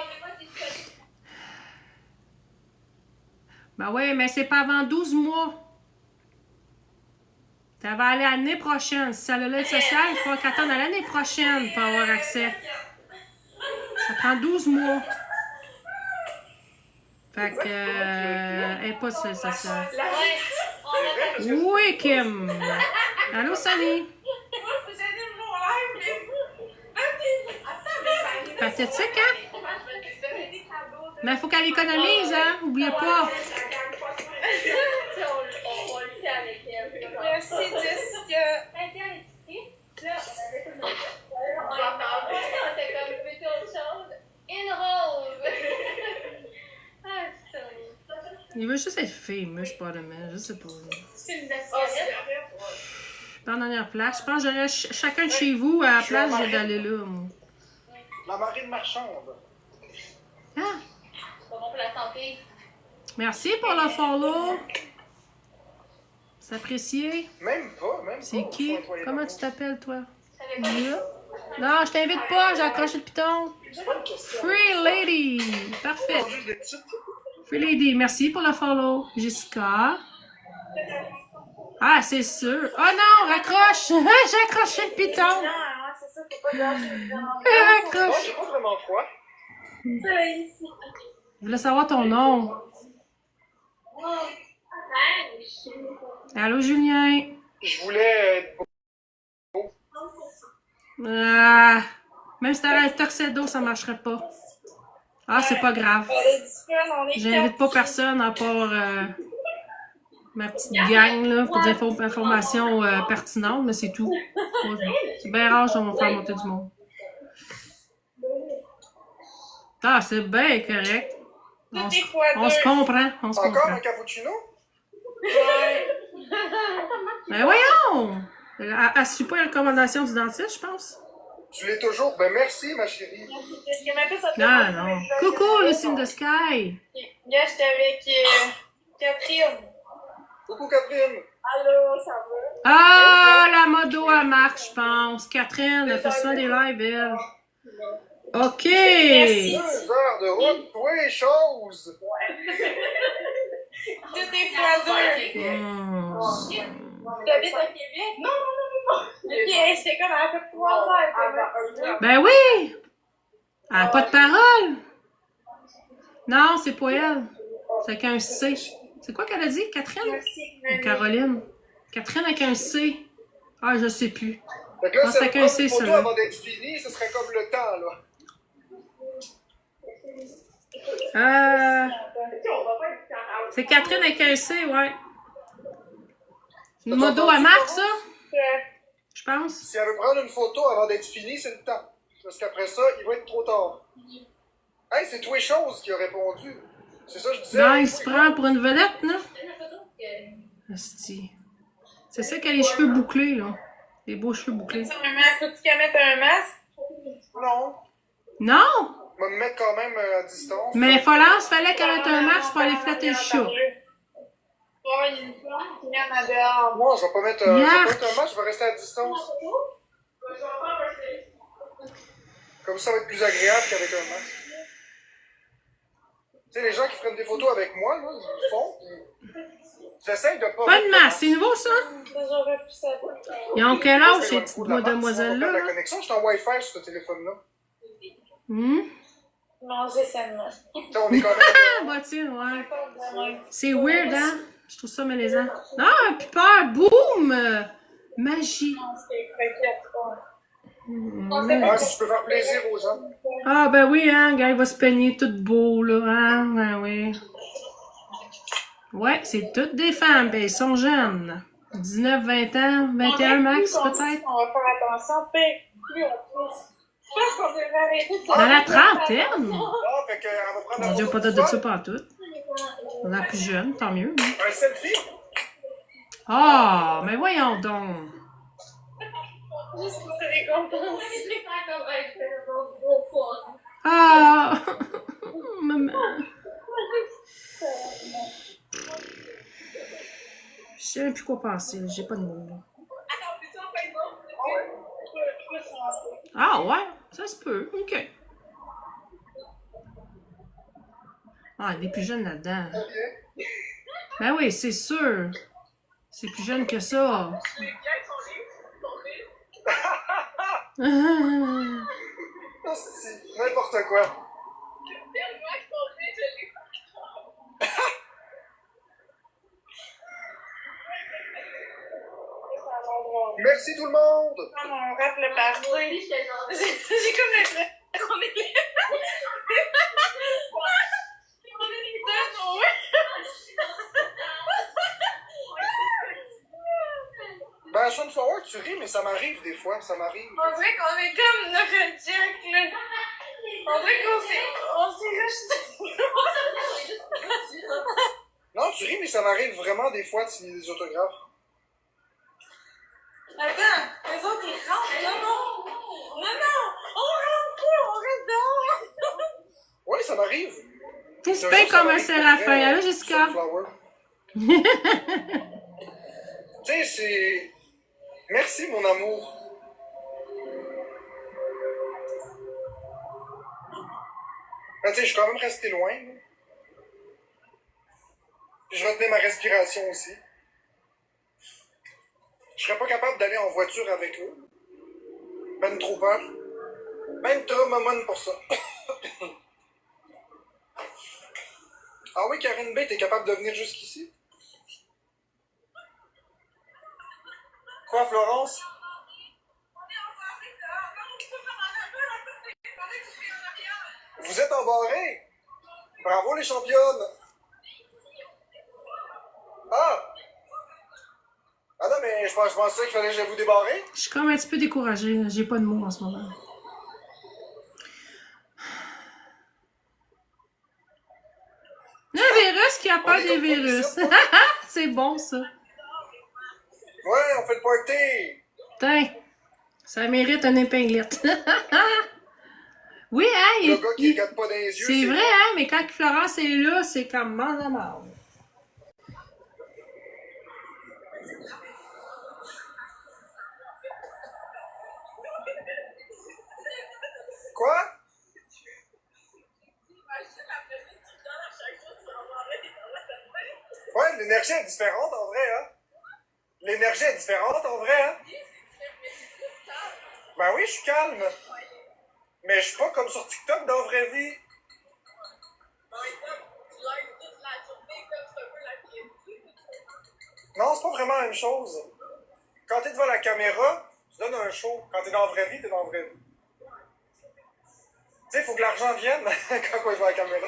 Ben ouais, mais c'est pas avant 12 mois. Ça va aller l'année prochaine. Si ça a l'aide sociale, il faut qu'attendre à l'année prochaine pour avoir accès. Ça prend 12 mois. Fait que... elle est pas sur le social. Ouais. Oui, Kim. Allô, Sonny. Moi, faut que j'anime mon live, mais... Pathétique, hein? Mais il faut qu'elle économise, hein? Oubliez pas. On le fait avec elle. Merci, Jessica. On était comme petit autre chose. Une rose. Ah, putain. Il veut juste être fameux, Spider-Man. Je sais pas. C'est une cigarette. Pas en dernière place. Je pense que j'aurais chacun de chez vous à la place, j'ai d'aller là, moi. La marine marchande. Ah! C'est pas bon pour la santé. Merci pour le follow. C'est apprécié. Même pas. C'est qui? Comment tu t'appelles, toi? Avec Là? Non, je t'invite pas, j'ai accroché le piton. C'est pas une question. Free Lady! Parfait. Juste des titres. Free Lady, merci pour le follow. Jessica. Ah, c'est sûr. Oh non, raccroche! J'ai accroché le piton. Non, c'est ça, faut pas gâcher. Moi, Raccroche. j'ai pas vraiment froid. Ça, ici. Je voulais savoir ton nom. Allô, Julien. Je voulais... Ah, même si t'avais un tuxedo, ça marcherait pas. Ah, c'est pas grave. On est du fun, on est J'invite pas personne à part ma petite gang là, pour des informations pertinentes, mais c'est tout. C'est bien rare qu'on va faire monter du monde. Ah, c'est bien correct. Tout est fois On se deux. comprend, on se Encore comprend. un cappuccino? Ben voyons! Elle suit pas les recommandations du dentiste, je pense. Tu l'es toujours? Ben merci, ma chérie. Est-ce que maintenant ça te Non, dérange non. pas? Coucou, Lucy in the Sky! Là, j'étais avec Catherine. Coucou, Catherine. Allô, ça va? Ah, la modo à marque, je pense. Catherine, elle fait souvent des lives, elle. OK! Merci. 2 heures de route, toi et chose. Tout est fois deux. T'habites à Québec? Non. Ok, j'étais comme, elle a fait 3 heures. Ben oui! Elle a pas de parole! Non, c'est pas elle. C'est avec un C. C'est quoi qu'elle a dit, Catherine? Merci, Ou Caroline? Catherine avec un C. Ah, je sais plus. Fait que là, Ah, c'est c'est une qu'un C, photo celle-là. avant d'être fini, ce serait comme le temps, là. C'est Catherine avec un C, ouais. C'est une modo à marque, ça? Je pense. Si elle veut prendre une photo avant d'être fini, c'est le temps. Parce qu'après ça, il va être trop tard. Hey, c'est toi et chose qui a répondu. C'est ça que je disais. Non, il se prend pour une vedette, là. Asti. C'est ça qui a les cheveux bouclés, là. Les beaux cheveux bouclés. Faut-tu qu'elle mette un masque? Non. Non! Je vais me mettre quand même à distance. Mais Florence, fallait qu'elle mette un masque pour aller flatter le chat. Oh, il y a une plante qui vient à dehors. Non, je vais pas mettre, je vais pas mettre un masque, je vais rester à distance. Comme ça va être plus agréable qu'avec un masque. Tu sais, les gens qui prennent des photos avec moi, là, ils le font, puis j'essaye de pas... Pas de masque, c'est nouveau, ça? J'aurais pu savoir. Ils ont quel âge, ces Parce que petites je vais me foutre la demoiselles-là? marque, sinon on va perdre la Là? connexion, je suis en Wi-Fi sur ce téléphone-là. Manger sainement. Tu sais, on est quand même... Ah, bottine, ouais. C'est weird, hein? Je trouve ça malaisant. Ah, puis peur, boum! Magie. Ah, si je peux faire plaisir aux gens. Ah, ben oui, hein, gars, il va se peigner tout beau, là, hein? Ben oui. Ouais, c'est toutes des femmes, ben ils sont jeunes. 19, 20 ans, 21 max, peut-être. On va faire attention, plus en plus. Je pense qu'on devrait arrêter de Dans la trentaine? Ah, fait qu'elle va prendre On un dit photo pas de de ça toi. partout. On a plus jeune, tant mieux. Un selfie? Ah, mais voyons donc. Juste pour se récompenser. Ah! Maman. Je sais même plus quoi penser, j'ai pas de mots. Là. Ah ouais, ça se peut, ok. Ah, il est plus jeune là-dedans. Ben oui, c'est sûr. C'est plus jeune que ça. Ah, c'est n'importe quoi. Merci tout le monde! On rate le parler. J'ai comme l'impression qu'on est les... On est les deux, ouais. Ben, Sean Forward, tu ris, mais ça m'arrive des fois, ça m'arrive. On dirait qu'on est comme notre Jack, là. On dirait qu'on s'est rejeté. Non, tu ris, mais ça m'arrive vraiment des fois de signer des autographes. Attends, les autres ils rentrent. Non, on rentre pas, on reste dehors. Oui, ça m'arrive. Tu se peins comme un séraphin. Allô, Jessica? Tu sais, c'est... Merci, mon amour. Ben, tu sais, je suis quand même resté loin. Là. Puis je retenais ma respiration aussi. Je serais pas capable d'aller en voiture avec eux. Ben trop peur. Ben trop maman pour ça. Ah oui, Karine B, t'es capable de venir jusqu'ici? Quoi, Florence? Vous êtes embarrés? Bravo les championnes! Ah! Ah non, mais je pensais qu'il fallait que je vous débarrer. Je suis comme un petit peu découragée. J'ai pas de mots en ce moment. Un virus qui a peur des virus. C'est bon, ça. Ouais, on fait le party! Putain, ça mérite une épinglette. Oui, hein? Le gars qui regarde pas dans les yeux, C'est vrai, hein? Mais quand Florence est là, c'est comme mort à mort. Quoi? Ouais, l'énergie est différente en vrai, hein? L'énergie est différente en vrai, hein? Ben oui, je suis calme. Mais je suis pas comme sur TikTok dans la vraie vie. Non, c'est pas vraiment la même chose. Quand t'es devant la caméra, tu donnes un show. Quand t'es dans la vraie vie, t'es dans la vraie vie. Tu sais, il faut que l'argent vienne quand on est devant la caméra.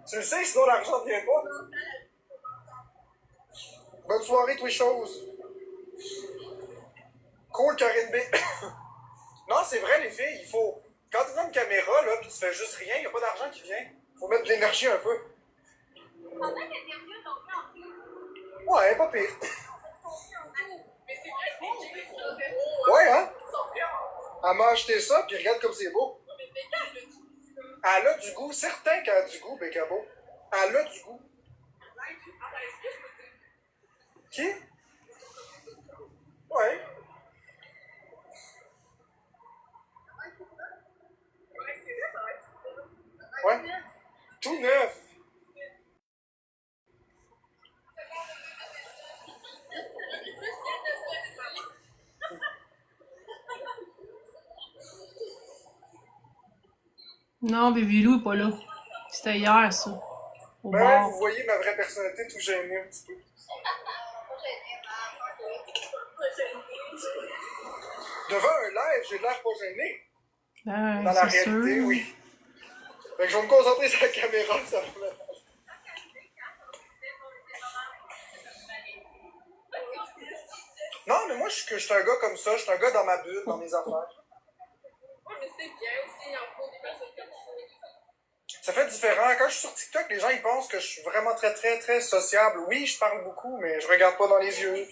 Tu le sais, sinon l'argent vient pas. Bonne soirée, Twitch Chose. Cool, Karine B. Non, c'est vrai, les filles, il faut... Quand t'es dans une caméra, là, pis tu fais juste rien, y a pas d'argent qui vient. Faut mettre de l'énergie un peu. Pendant que t'es mieux, donc en plus. Ouais, pas pire. Mais c'est vrai que les jeans sont très Ouais, hein? sont vraiment. Elle m'a acheté ça, puis regarde comme c'est beau. Mais Becca, elle a du Elle a du goût, certain qu'elle a du goût, Bécabo. Elle a du goût. Ah, est-ce que je peux dire? Qui? Ouais. Ouais, c'est vrai, ça va être. Ouais. Tout neuf. Non, Baby Lou est pas là. C'était hier, ça. Au Ben, bar. vous voyez ma vraie personnalité tout gênée un petit peu. Devant un live, j'ai de l'air pas gêné. Ben, Dans la c'est réalité, sûr. oui. Fait que je vais me concentrer sur la caméra, ça va. Non, mais moi, je suis un gars comme ça. Je suis un gars dans ma bulle, dans mes affaires. Ouais, mais c'est bien aussi, il en faut des personnes comme ça. Ça fait différent. Quand je suis sur TikTok, les gens, ils pensent que je suis vraiment très, très, très sociable. Oui, je parle beaucoup, mais je regarde pas dans les yeux. C'est ça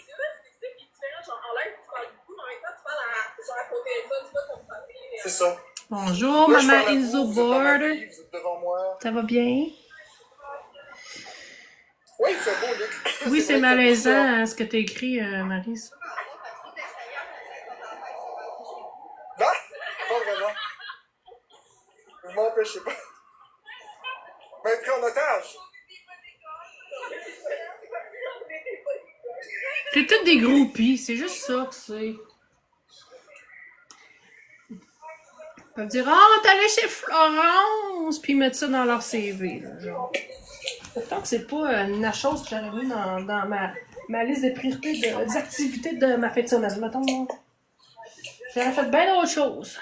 qui est différent. Genre, en live, tu parles beaucoup, mais en même temps, tu parles genre, à ton téléphone, c'est pas ton famille. C'est ça. Bonjour, Là, je maman parle à vous, Ilzo vous êtes dans ma Board. vie, vous êtes devant moi. Ça va bien? Oui, il fait beau, Luc. Oui, c'est vrai, il fait beau, malaisant ça. hein, ce que t'as écrit, Maryse. Non, pas vraiment. Vous m'empêchez pas. Mais pris en otage. C'est tous des groupies, c'est juste ça que c'est. Ils peuvent dire « t'es allé chez Florence! » Puis mettre ça dans leur CV, là, genre. Pourtant que c'est pas une chose que j'avais mis dans ma liste de priorités des activités de ma fête de semaine. Mettons, j'aurais fait bien d'autres choses.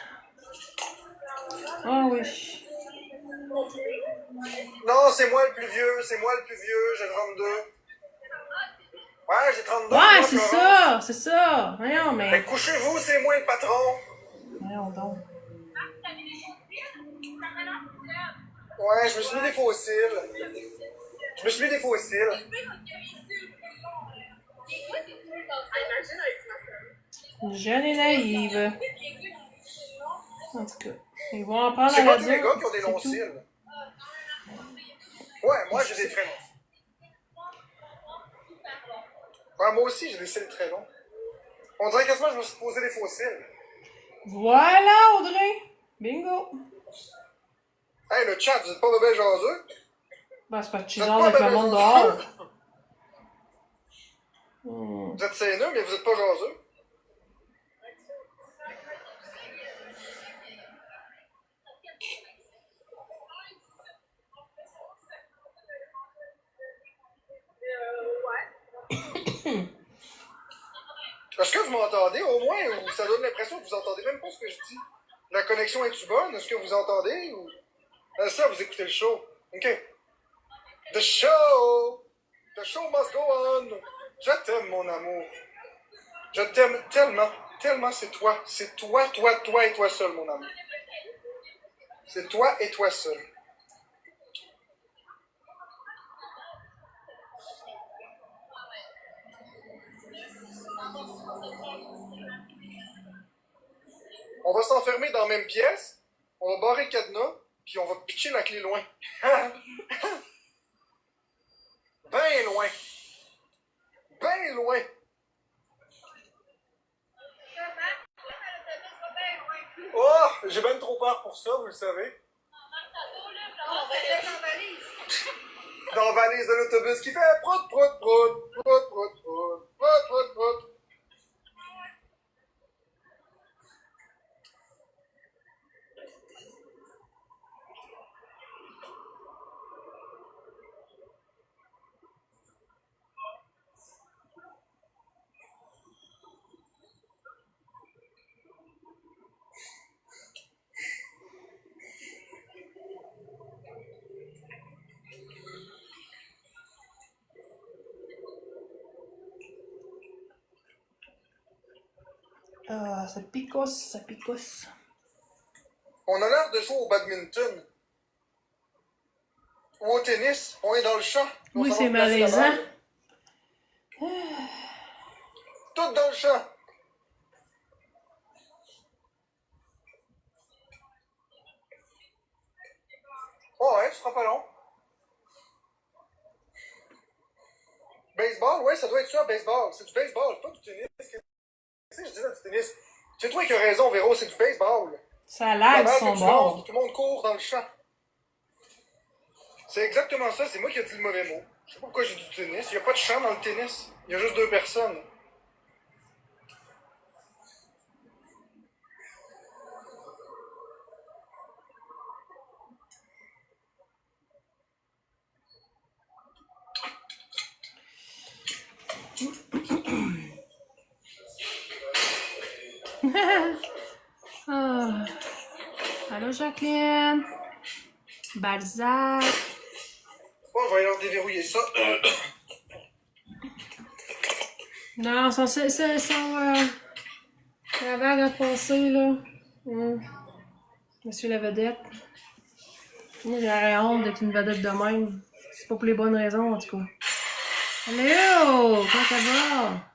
Ah oui. Non, c'est moi le plus vieux, j'ai 32. Ouais, j'ai 32. Ouais, moi, c'est Florence. ça. Voyons, Fait mais... que couchez-vous, c'est moi le patron. Voyons donc. Ouais, je me suis mis des fossiles. Imagine avec ma famille. Jeune et naïve. En tout cas, ils vont en prendre C'est à pas la tous les dure. gars qui ont des longs C'est tout. cils. Ouais, moi j'ai des très longs. Ouais, moi aussi j'ai des cils très longs. On dirait quasiment que je me suis posé des fossiles. Voilà, Audrey. Bingo. Hey, le chat, vous êtes pas bébé jaseux? Ben, c'est parce que tu Vous êtes jases pas avec le bébé monde jaseux? dehors. Hmm. Vous êtes séneux, mais vous êtes pas jaseux. Ouais. Est-ce que vous m'entendez au moins, ou ça donne l'impression que vous entendez même pas ce que je dis? La connexion est-tu bonne? Est-ce que vous entendez? Ou... ça, vous écoutez le show. OK. The show! The show must go on! Je t'aime, mon amour. Je t'aime tellement, tellement c'est toi. C'est toi et toi seul, mon amour. C'est toi et toi seul. On va s'enfermer dans la même pièce, on va barrer le cadenas, puis on va pitcher la clé loin. Ben loin. Ben loin. Oh, j'ai ben trop peur pour ça, vous le savez. Dans la valise de l'autobus qui fait prout, prout, prout, prout, prout, prout, prout, prout, prout. Ah, ça picousse, ça picousse. On a l'air de jouer au badminton. Ou au tennis, on est dans le champ. On Oui, s'en c'est va placer la malaisant. balle. Tout dans le champ. Oh ouais, ce sera pas long. Baseball, ouais, ça doit être ça, baseball. C'est du baseball, pas du tennis. Qu'est-ce que je dis là, du tennis? C'est toi qui as raison, Véro, c'est du baseball. Ça La lag balle son que tu lances, bord. tout le monde court dans le champ. C'est exactement ça, c'est moi qui ai dit le mauvais mot. Je sais pas pourquoi j'ai dit du tennis. Il n'y a pas de champ dans le tennis. Il y a juste 2 personnes. Ah. Allô, Jacqueline. Balzac. Bon, je vais aller leur déverrouiller ça. Non, la vague a passé, là. Monsieur la vedette. Moi, j'aurais honte d'être une vedette de même. C'est pas pour les bonnes raisons, en tout cas. Allô! Comment ça va?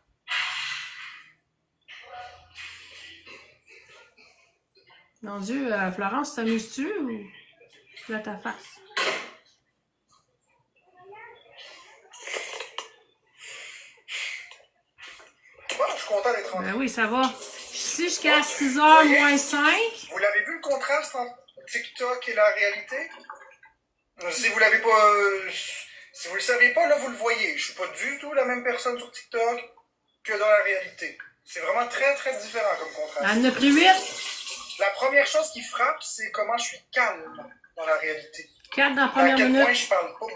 Mon Dieu, Florence, t'amuses-tu ou tu as ta face? Bon, je suis content d'être rentré. Ben oui, ça va. Ici jusqu'à 6h moins 5. Vous l'avez vu le contraste entre TikTok et la réalité? Si vous l'avez pas. Si vous le savez pas, là, vous le voyez. Je suis pas du tout la même personne sur TikTok que dans la réalité. C'est vraiment très, très différent comme contraste. Elle en a pris 8. La première chose qui frappe, c'est comment je suis calme dans la réalité. 4 dans la À première quel point minute. je parle pas beaucoup.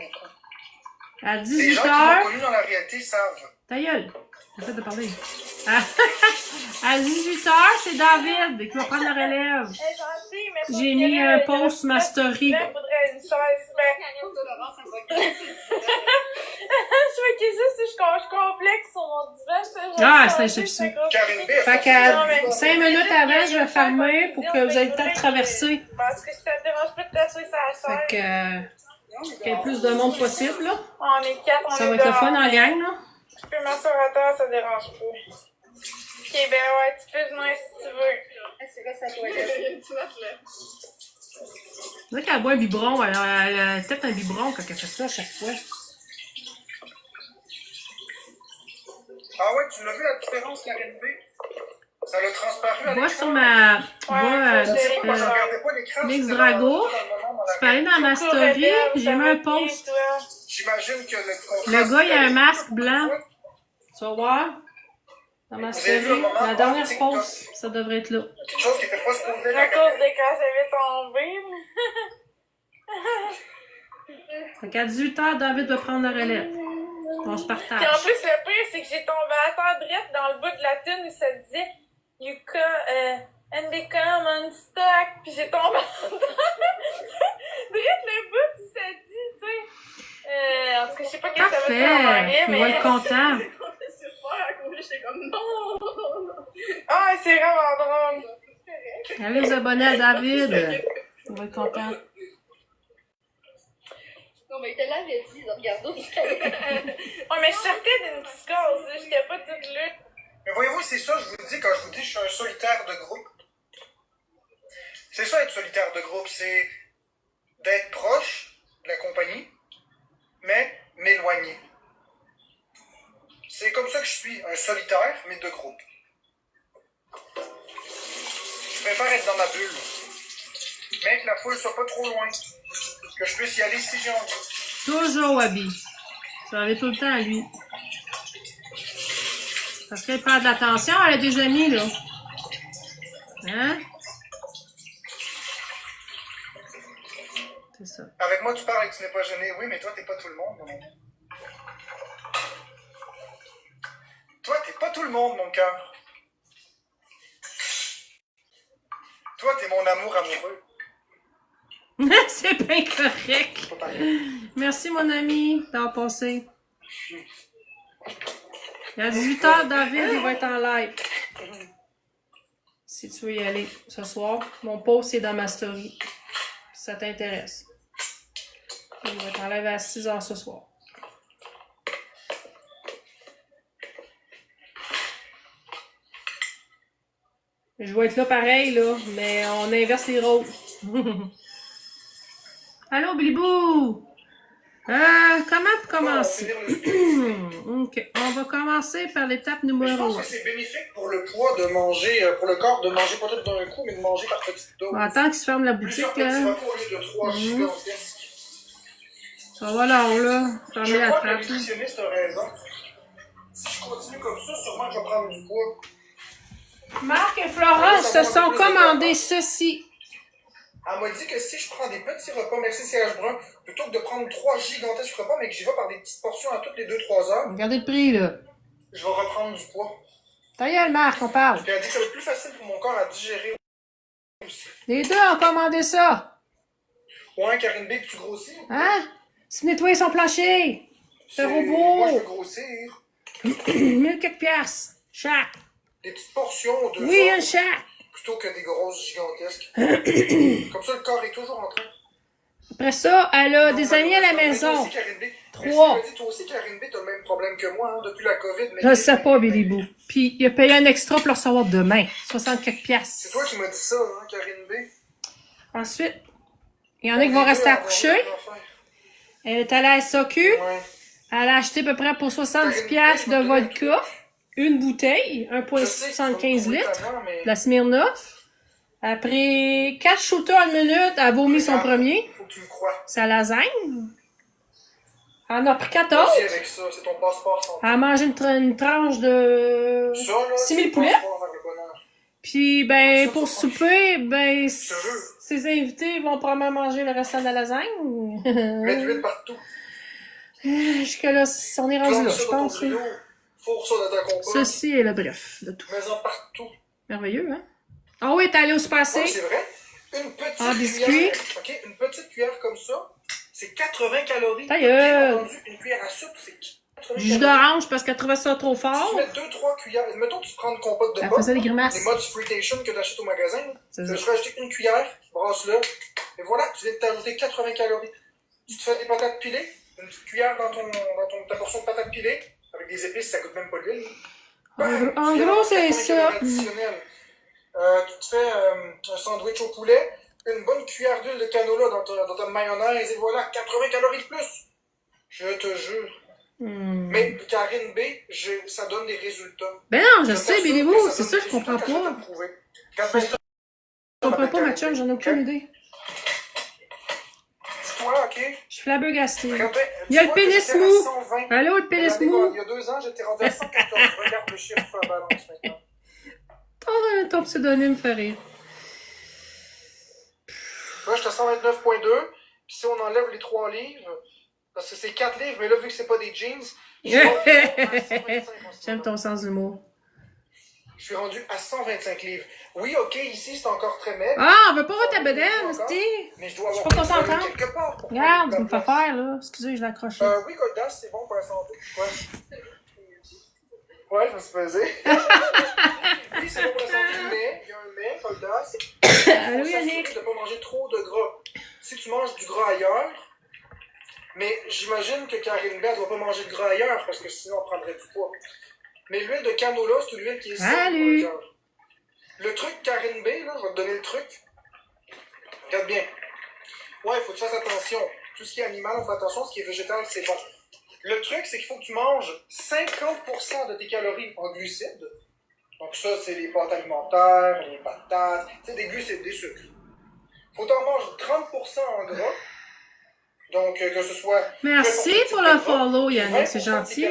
À Les gens qui m'ont 18h. connu dans la réalité savent. Ta gueule. Arrête de parler. À 18h, c'est David qui va prendre la relève. Elle est gentille, mais J'ai mis un post sur ma story. Il faudrait une chaise, mais... Je fais que juste si je complexe sur mon divan. Ah, c'est un chip-sup. Karine B, Fait qu'à 5 minutes avant, je vais fermer pour que vous ayez le temps de traverser. Parce que si ça te dérange pas de t'asseoir sur la Fait chaise. qu'il y ait le plus de monde possible, là. On est 4, on Ça est va être le dehors. fun en gang, là. Je peux m'asseoir à terre, ça dérange pas. Ok, ben ouais, tu peux venir si tu veux. C'est quoi ça toilette? On dirait qu'elle boit un biberon. Elle a peut-être un biberon quand elle fait ça à chaque fois. Ah ouais, tu l'as vu la différence, Karine B? Ça l'a transparu à Moi, l'écran. sur ma. Moi, Je sais pas, moi, je regardais pas l'écran. Mix j'étais Drago. dans le moment dans Tu peux aller dans ma story. J'ai mis un post. J'imagine que le contraste... Le gars, il a un masque blanc. Tu vas voir. Dans ma story. La dernière post, ça devrait être là. Quelque chose qui était pas supposé À cause de quand ça avait tombé. Fait qu'à 18h, David va prendre la relève. On se Puis en partage. plus, le pire, c'est que j'ai tombé à terre drette dans le bout de la tune où ça disait and become unstuck. Puis j'ai tombé à terre. Drette le bout où ça dit, tu sais. En tout cas, je sais pas qu'est-ce que ça veut dire en Parfait. anglais, On va mais. être content. J'étais comme non! Ah, c'est vraiment drôle. Allez vous abonner à David. On va être content. Non, mais t'as l'avait dit, regarde-nous. Ouais, mais je sortais d'une psychose, là. J'étais pas toute là. Mais voyez-vous, c'est ça, je vous dis, quand je vous dis que je suis un solitaire de groupe. C'est ça, être solitaire de groupe, c'est d'être proche de la compagnie, mais m'éloigner. C'est comme ça que je suis, un solitaire, mais de groupe. Je préfère être dans ma bulle, mais que la foule soit pas trop loin, que je puisse y aller si j'ai envie. Toujours Wabi. Ça va aller tout le temps à lui. Parce qu'elle perd de l'attention, elle a des amis, là. Hein? C'est ça. Avec moi, tu parles et tu n'es pas gêné. Oui, mais toi, t'es pas tout le monde, mon ami. Toi, t'es pas tout le monde, mon cœur. Toi, t'es mon amour amoureux. C'est bien correct. Pas pareil. Merci, mon ami, d'avoir passé. Et à 18h, David, il va être en live. Si tu veux y aller ce soir, mon post est dans ma story. Si ça t'intéresse. Il va t'enlever à 6 heures ce soir. Je vais être là pareil, là, mais on inverse les rôles. Allô, Billy Boo! Comment commencer? OK. On va commencer par l'étape Je numéro pense 1. que c'est bénéfique pour le poids de manger, pour le corps de manger pas tout d'un coup, mais de manger par petites doses. Attends qu'il se ferme la boutique, Plusieurs petits là. repas au lieu de 3 gigantesques. Ça va long, là. Je Fermer la crois que le trappe, là. nutritionniste a raison. Si je continue comme ça, sûrement que je vais prendre du poids. Marc et Florence se sont commandés ceci. Elle m'a dit que si je prends des petits repas, merci CH Brun, plutôt que de prendre 3 gigantesques repas, mais que j'y vais par des petites portions à toutes les 2-3 heures, Regardez le prix, là. je vais reprendre du poids. Ta gueule, Marc, on parle. Puis elle a dit que ça va être plus facile pour mon corps à digérer aussi. Les deux ont commandé ça. Ouais, Karine B, tu grossis? Hein? Se nettoyer son plancher. C'est Moi, je robot. veux grossir. 1000 quelques piastres. Chaque. Des petites portions de Oui, genre, un chaque. plutôt que des grosses gigantesques. Comme ça, le corps est toujours en train. Après ça, elle a Non, des amis à la mais toi maison. aussi, Karine B. 3. Mais toi aussi, Karine B, t'as le même problème que moi, hein, depuis la COVID. Mais Je sais pas, Billy Boo. Puis, il a payé un extra pour le recevoir demain. 60 quelques C'est piastres. toi qui m'as dit ça, hein, Karine B. Ensuite, il y en a qui vont rester accouchés. Elle est allée à la SAQ. Ouais. Elle a acheté à peu près pour 70 piastres de vodka. Une bouteille, 1,75 litres. La Smirnoff. Après 4 shooters en une minute, elle a vomi son premier. Faut que tu me crois. Sa lasagne. Elle en a pris 4 Vas-y autres. avec ça, c'est ton passeport santé. Elle a mangé une tranche de Ça, là, 6 000 c'est poulets. le passeport vers le bonheur. Puis, ben, Ça, pour ça, souper, ben, te jure. ses invités vont probablement manger le restant de la lasagne. Mets de l'huile partout. Jusque-là, on est rendu Plonge là, ça je dans ton pense. griot. Fourre ça dans ta compote. Ceci est le bref de tout. Mets-en partout. Merveilleux, hein? Ah oui, t'es allé au Super C? Ouais, c'est vrai. Une petite En biscuit. cuillère. OK, une petite cuillère comme ça, c'est 80 calories. Ta gueule. Bien entendu, une cuillère à soupe, c'est 80 Jus calories. d'orange parce qu'elle trouvait ça trop Tu fort. mets 2-3 cuillères. Mettons que tu prends une compote de Elle pommes. faisait des grimaces. Les modes fruitation que tu achètes au magasin. C'est Tu ça. vas juste rajouter une cuillère, brasse-le. Et voilà, tu viens de t'ajouter 80 calories. Tu te fais des patates pilées, une petite cuillère dans ta portion de patates pilées, avec des épices, ça coûte même pas de l'huile. En gros, c'est ça. Tu te fais un sandwich au poulet, une bonne cuillère d'huile de canola dans ta mayonnaise, et voilà, 80 calories de plus. Je te jure. Mais Karine B, ça donne des résultats. Ben non, je sais, t'assure Billy que Boo, ça c'est donne ça, des je comprends résultats quand pas. je vais te le prouver. Regarde bien ça. Je comprends pas, ma chum, j'en ai aucune idée. Dis-toi, OK? Je suis flabbergastée. Regarde bien, Il y a le dis-toi que pénis j'étais à mou. 120. Allô, le pénis mou. Il y a 2 ans, j'étais rendu à 114. Regarde le chiffre sur la balance maintenant. Ton pseudonyme fait rire. Là, j'étais à 129,2. Puis si on enlève les 3 livres, parce que c'est 4 livres, mais là, vu que c'est pas des jeans, je suis rendu à 125 en ce J'aime moment. ton sens d'humour. Je suis rendu à 125 livres. Oui, OK, ici, c'est encore très maigre. Ah, on veut pas voir ta bedaine, c'ti. Mais je dois Je sais avoir pas qu'on une s'entend. quelque part. Pour Regarde, prendre tu me la fais place. faire, là. Excusez, je l'ai accroché. Oui, Goldas, c'est bon pour la santé. Ouais, je me suis pesé. Oui, c'est bon pour la santé, mais il y a un mais, Goldas. Allô, Il faut Yannick. s'assurer de ne pas manger trop de gras. Si tu manges du gras ailleurs, mais j'imagine que Karine B ne doit pas manger de gras ailleurs, parce que sinon on prendrait du poids. Mais l'huile de canola, c'est une huile qui est saine pour Salut. le cœur. Le truc Karine B, là, je vais te donner le truc. Regarde bien. Ouais, il faut que tu fasses attention. Tout ce qui est animal, on fait attention. Ce qui est végétal, c'est bon. Le truc, c'est qu'il faut que tu manges 50% de tes calories en glucides. Donc ça, c'est les pâtes alimentaires, les patates, tu sais, des glucides, des sucres. Faut que tu en manges 30% en gras. Donc, que ce soit... Merci pour le follow, Yannick, c'est gentil.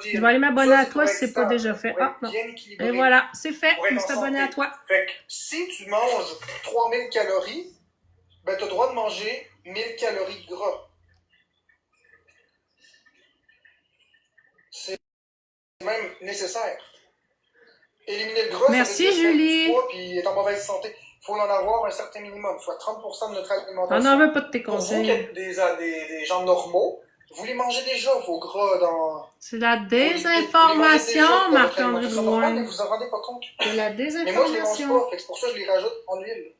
Je vais aller m'abonner à toi si c'est pas déjà fait. Ah, non. Et voilà, c'est fait. Je me suis abonné à toi. Fait que si tu manges 3000 calories, ben tu as le droit de manger 1000 calories de gras. C'est même nécessaire. Éliminer le gras, Merci, ça veut dire perdre Julie. du poids puis être en mauvaise santé. Il faut en avoir un certain minimum, soit 30% de notre alimentation. On n'en veut pas de tes Pour vous qui conseils. êtes des gens normaux, vous les mangez déjà, vos gras dans... C'est la vous les mangez désinformation, déjà dans votre Marc-André alimentation normale, mais Drouin. vous en rendez pas compte. C'est la Mais moi, je les mange désinformation. pas, fait que c'est pour ça que je les rajoute en huile.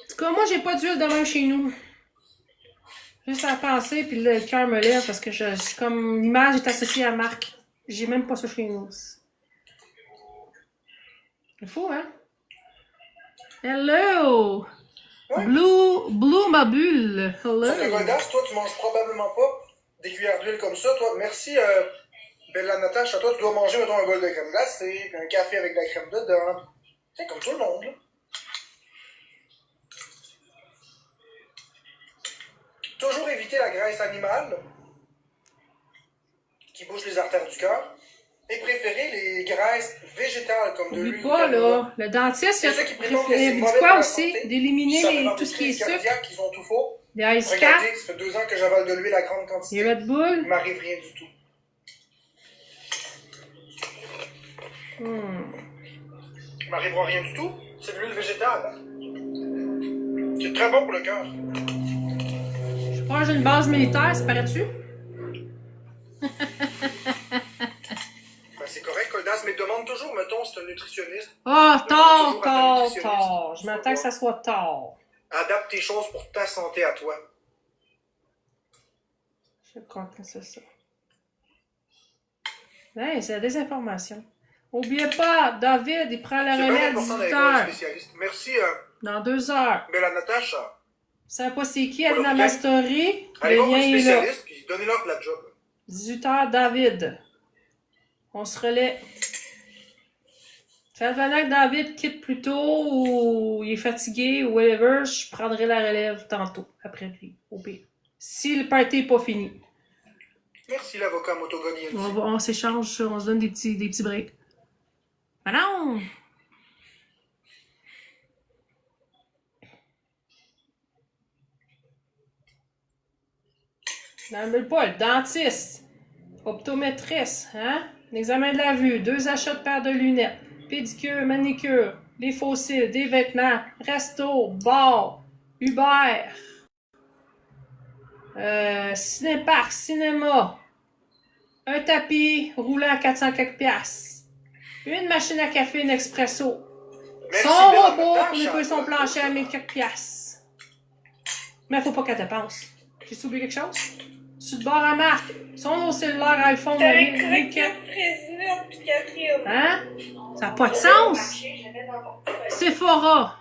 Tu cas, moi, j'ai pas d'huile de même chez nous. Juste à penser, puis le cœur me lève parce que je suis comme. L'image est associée à la marque. J'ai même pas ça chez nous. C'est fou, hein? Hello! Ouais. Blue ma bulle. Hello! Sauf que Goldas, toi, tu manges probablement pas des cuillères d'huile comme ça. Toi, merci, Bella Natacha. Toi, tu dois manger, mettons, un bol de crème glacée, puis un café avec de la crème dedans. C'est comme tout le monde, là. Toujours éviter la graisse animale qui bouche les artères du cœur et préférer les graisses végétales comme de Oublie l'huile. pas, de canola. là, le dentiste, C'est ça qui prétend que c'est il dit mauvais quoi pour la aussi? santé. D'éliminer Ça fait les- dans tout des ce qui est crises sucre, cardiaques qui sont tout faux. des ice cap, Regardez, ça fait 2 ans que j'avale de l'huile à grande des quantité. Red Bull. Il m'arrive rien du tout. Il m'arrivera rien du tout. C'est de l'huile végétale. C'est très bon pour le cœur. Je crois que j'ai une base militaire, ça paraît-tu? Ben, c'est correct, Coldas, mais demande toujours, mettons, c'est un nutritionniste. Ah, tard, toujours à ta tard, nutritionniste. tard. Je m'attends que ça soit tard. Adapte tes choses pour ta santé à toi. Je crois que c'est ça. Hey, c'est la désinformation. N'oubliez pas, David, il prend le C'est bien relais à important 18 d'aller voir un heures. spécialiste. Merci, Dans 2 heures. Bella Natacha. Vous savez pas c'est qui, allez dans ma story. Allez Le voir un lien est là. spécialiste, puis donnez-leur de la job. 18 heures, David. On se relaie. Ça venait que David quitte plus tôt ou il est fatigué ou whatever, je prendrai la relève tantôt, après lui, au pire. Si le party n'est pas fini. Merci, l'avocat Motogoni. On s'échange, on se donne des petits breaks. Ah non! N'oublie pas, le dentiste, optométriste, hein? L'examen de la vue, 2 achats de paires de lunettes, pédicure, manicure, des fossiles, des vêtements, resto, bar, Uber, cinéparc, cinéma, un tapis roulant à 400 quelques piastres, une machine à café, une expresso, Merci, son Bella robot pour Natacha. nettoyer son plancher à 1000 quelques piastres. Mais faut pas qu'elle dépense. J'ai oublié quelque chose? Sur le bord à marque, son cellulaire iPhone, T'avais 1000 croquette, président, pis Catherine. Hein? Ça n'a pas de sens! Sephora!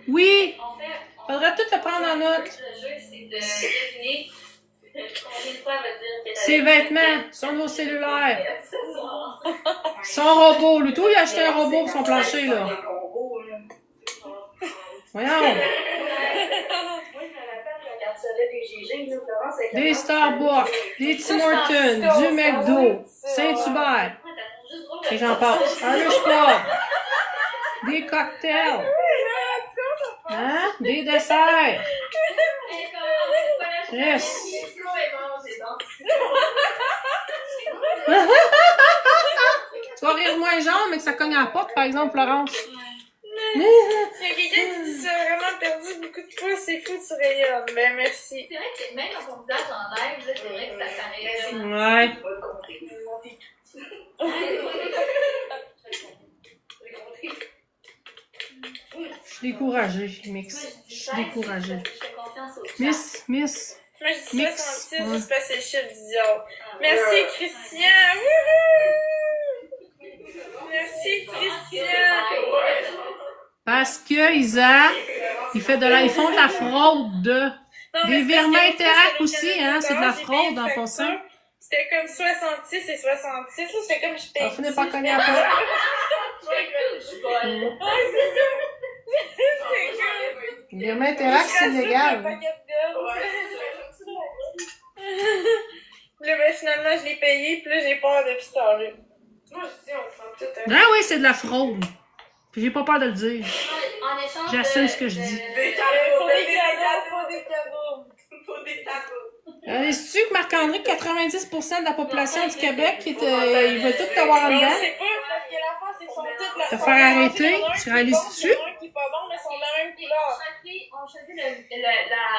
Oui! En fait, Faudrait tout le prendre en note. le jeu, c'est de deviner combien de fois elle va dire qu'elle Ses vêtements, son nouveau cellulaire, C'est ça. son robot. Le tout, il a acheté un robot pour son plancher, là. Voyons! Des Starbucks, des Tim Hortons, du McDo, Saint-Hubert, et j'en passe. Un Irish Pub, des cocktails, hein? Des desserts. Yes. Tu vas rire moins genre, mais que ça cogne à la porte, par exemple, Florence. Il y a quelqu'un qui dit ça a vraiment perdu beaucoup de poids, c'est fou, tu rayonnes. Ben merci. C'est vrai que même dans ton visage en live, là, c'est vrai que ça paraît. Ouais. Je suis découragée, Mix. Je suis découragée. Miss. Moi, je dis Mix. 66, Ouais. juste parce que c'est le chiffre du diable. Merci, Christian. Wouhou! Merci, Christian. Parce que Isa, ils font de la fraude. Non, Des mais c'est parce virements que Interac l'autre fois, aussi, j'avais hein, c'est de la j'ai fraude payé en une passant. facture. C'était comme 66 et 66. Là, j'étais comme je paye. On finit par cogner à la porte. Ouais, c'est ça. J'étais comme. Virement Interac, c'est Je rajoute illégal. le paquet de gomme. Puis là, ben, finalement, je l'ai payé, puis là, j'ai peur depuis ce temps-là. Moi, je dis, on prend tout un. Ah oui, c'est de la fraude. Puis j'ai pas peur de le dire. En échange J'assume de- ce que je dis. Des cadeaux, faut des cadeaux. Faut des cadeaux. Sais-tu que Marc-André, 90% de la population du Québec, ils veulent tout t'avoir en Mais on dedans? sait pas, c'est parce que l'affaire, c'est qu'ils sont toutes la. Te sont faire mélangés. arrêter? Il y en a un Tu qui est réalises-tu? bon, il y en a un qui est pas bon, mais ils sont de la même couleur. On choisit la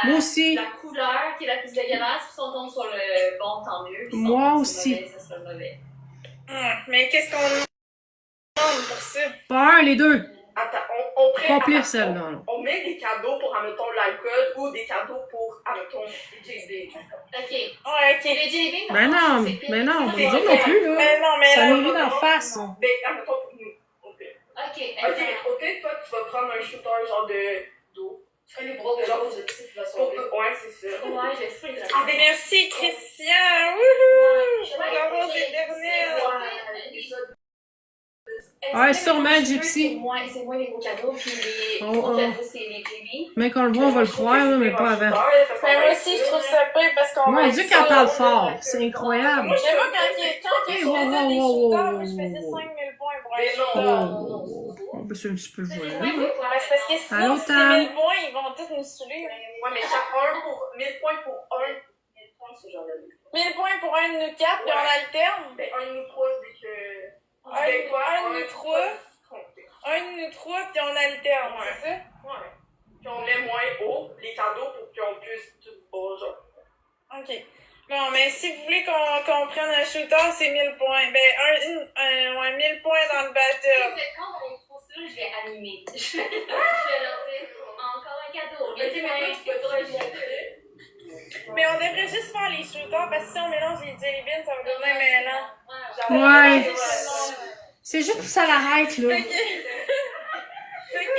Moi aussi. la couleur qui est la plus dégueulasse, puis si on tombe sur le bon, tant mieux. Puis si on Moi tombe aussi. sur le mauvais, ça sera le mauvais. Mais qu'est-ce qu'on demande pour ça? Pas un, les deux. Attends, Complet, celle-là. Là. On met des cadeaux pour, admettons, l'alcool ou des cadeaux pour, admettons, les JB. Ok. Ouais, ok. Les jelly beans, Mais non, c'est pire. mais non, C'est nous autres non plus, là. Mais non, mais Ça là, nous rit d'en face, ça. Mais, admettons, pour nous. Ok. Ok, toi, tu vas prendre un shooter genre d'eau. Tu fais les bras de genre positifs, tu vas sauver. Ouais, c'est ça. Ouais, je sais. Merci, Christian! Wouhou! Je vais l'avoir Ouais, ces dernières. Ouais, sûrement, Gypsy. C'est moins les gros cadeaux, puis les Oh, gros oh. cadeaux, c'est les jelly. Mais quand on le voit, on va le croire, là, mais pas avant. Mais moi aussi, je trouve ça pire parce qu'on Mon va Dieu, être qu'elle sûr. parle fort. C'est incroyable. Mais moi, quand Hey, je wow, faisais wow, des wow, shooters, wow, moi, je faisais wow. 5000 points pour un Mais shooter. Oh, ben, c'est un petit peu volé. Mais c'est parce que sinon, Allô, si Tam? c'est 1000 points, ils vont tous nous saouler. Ouais, mais chaque un pour 1000 points pour un. 1000 points, c'est genre de 1000 points pour un de nous quatre, puis on alterne. Ben, un de nous trois, dès que. Un de nous trois. Un de nous trois, puis on alterne, c'est ça? Ouais. Puis on met moins haut les cadeaux pour qu'on puisse tout bon, genre. Ok. Bon, mais si vous voulez qu'on prenne un shooter, c'est 1000 points. Ben, ouais, 1000 points dans le battle. Quand on trouve ça, je vais animer. Je vais leur dire encore un cadeau. Mais on devrait juste faire les shooters parce que si on mélange les jelly beans, ça va devenir mêlant. Ouais. C'est juste pour ça l'arrête, là. Fait que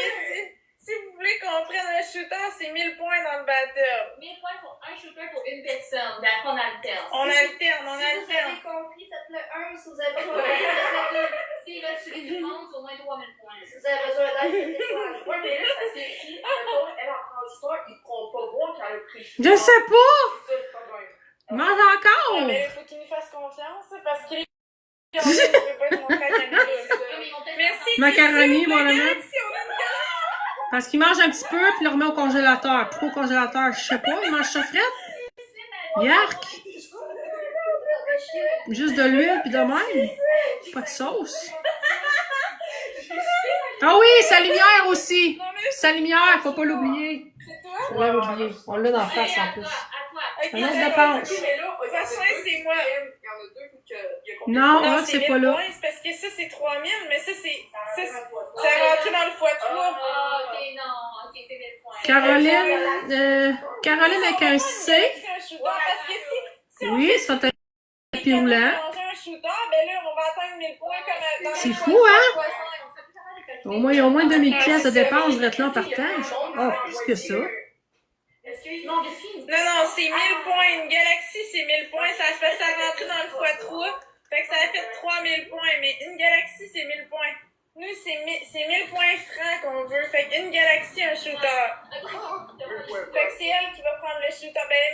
si vous voulez qu'on prenne un shooter, c'est 1000 points dans le battle. 1000 points pour un shooter pour une personne. Ben après, on alterne. On alterne, on Si vous alterne. avez compris, ça te le 1. Si vous avez pas compris, ça te le 2. Si là, tu les demandes, c'est au moins 3000 points. Si vous avez besoin d'aide, c'est des Ouais, mais là, parce que si, admettons, elle en prend du temps, ils pourront pas voir qu'elle a pris. Je sais pas. C'est ça le problème. Mange Ah, encore. mais il faut qu'ils nous fassent confiance parce que on ne peut pas être montré à la caméra. Merci. Macaroni, Chrissy, bon, on a là. une galaxie, on a une galaxie. Parce qu'il mange un petit peu, puis il le remet au congélateur. Pourquoi au congélateur? Je sais pas, il mange ça frais. Yark. Juste de l'huile, puis de même. Pas de sauce. Ah oui, sa lumière aussi. Non, mais Sa lumière, faut pas l'oublier. c'est toi? Je l'avais oublié. On l'a dans la face en plus. Ok, Un autre d'accord. dépense. Mais là, De toute façon, c'est moi. Il y en a deux, vu qu'il y a combien? Non, Non, Rock, c'est 1000 pas là. points, c'est parce que ça, c'est 3000, mais ça, ça va rentrer dans le x3. Ah, ok, non. Ok, c'est 1000 points. Caroline avec un C. C'est un shooter, parce que si on Oui, fait c'est un des tapis cadeaux roulant. pour manger un shooter, ben là, on va atteindre 1000 points comme dans C'est le fou, hein? Ouais, Au moins, il y a au moins 2000 pièces de dépenses, je vais être là en partage. Oh, plus que ça. Est-ce qu'il Non, Biscuit. Non, c'est 1000 points. Une galaxie, c'est 1000 points. Ça fait ça rentrer dans le x3. Fait que ça a fait 3000 points. Mais une galaxie, c'est 1000 points. Nous, c'est 1000 points francs qu'on veut. Fait qu'une galaxie, un shooter. Fait que c'est elle qui va prendre le shooter. Ben,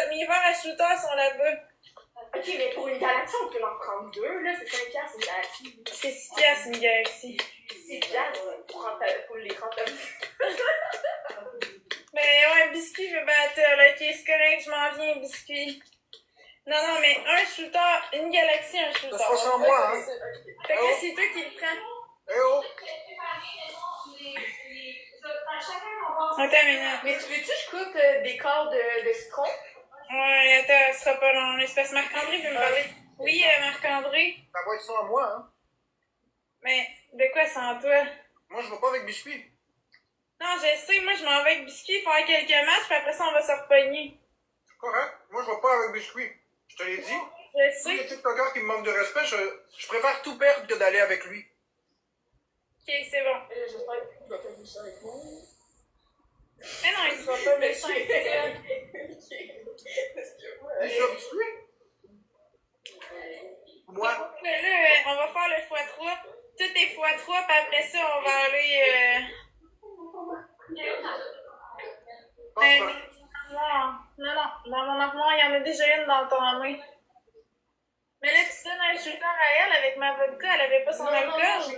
mes verres à shooter sont là-bas. Ok, mais pour une galaxie, on peut en prendre deux, là, c'est 5 piastres, une galaxie. C'est 6 piastres, une galaxie. 6 piastres pour les 30 Mais ouais, biscuit, je veux battre. Ok, c'est correct, je m'en viens, biscuit. Non, mais un shooter, une galaxie, un shooter. Ça se passe en moi, hein. Fait que c'est toi qui le prends. Eh oh! Attends une minute. Mais tu veux-tu que je coupe des corps de citron? Ouais, attends, ce sera pas long. C'est parce que Marc-André veut me parler. Oui, Marc-André. Ça va être sans moi, hein. Mais de quoi sans toi? Moi, je vais pas avec Biscuit. Non, je sais, moi je m'en vais avec Biscuit faire quelques matchs, puis après ça on va se repogner. Correct? Moi, je vais pas avec Biscuit. Je te l'ai dit. Je Tous les sais. TikTokers qui me manquent de respect, je préfère tout perdre que d'aller avec lui. Ok, c'est bon. J'espère qu'il va pas faire ça avec moi. Mais non, il sera pas méchant avec toi. Et ça, Biscuit? Moi? Mais là, on va faire le x3. Tout est x3, puis après ça, on va aller. Non, dans mon armoire, il y en a déjà une dans ton main. Mais là, tu donnes un shooter à elle avec ma vodka, elle avait pas son alcool.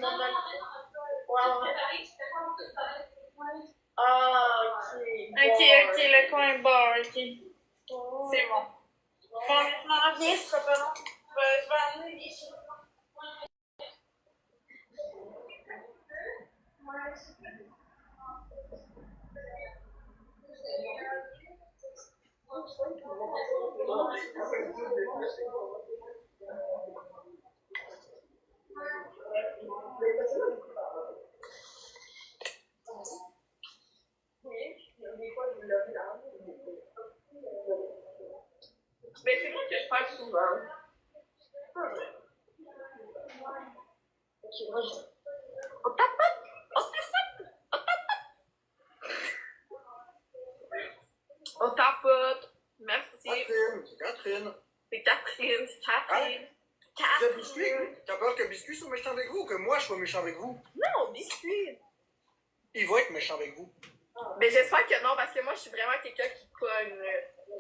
Ah, ok. Ok, le coin bar, ok. C'est bon. Bon, je m'en viens, ce sera pas long. Je vais amener des choses. On tapote! On tapote! On tapote! Merci. Catherine, c'est Catherine. C'est Catherine, c'est Catherine. Vous êtes biscuit? T'as peur que Biscuit soit méchant avec vous ou que moi je sois méchant avec vous? Non, biscuit. Il va être méchant avec vous. Mais j'espère que non, parce que moi, je suis vraiment quelqu'un qui cogne.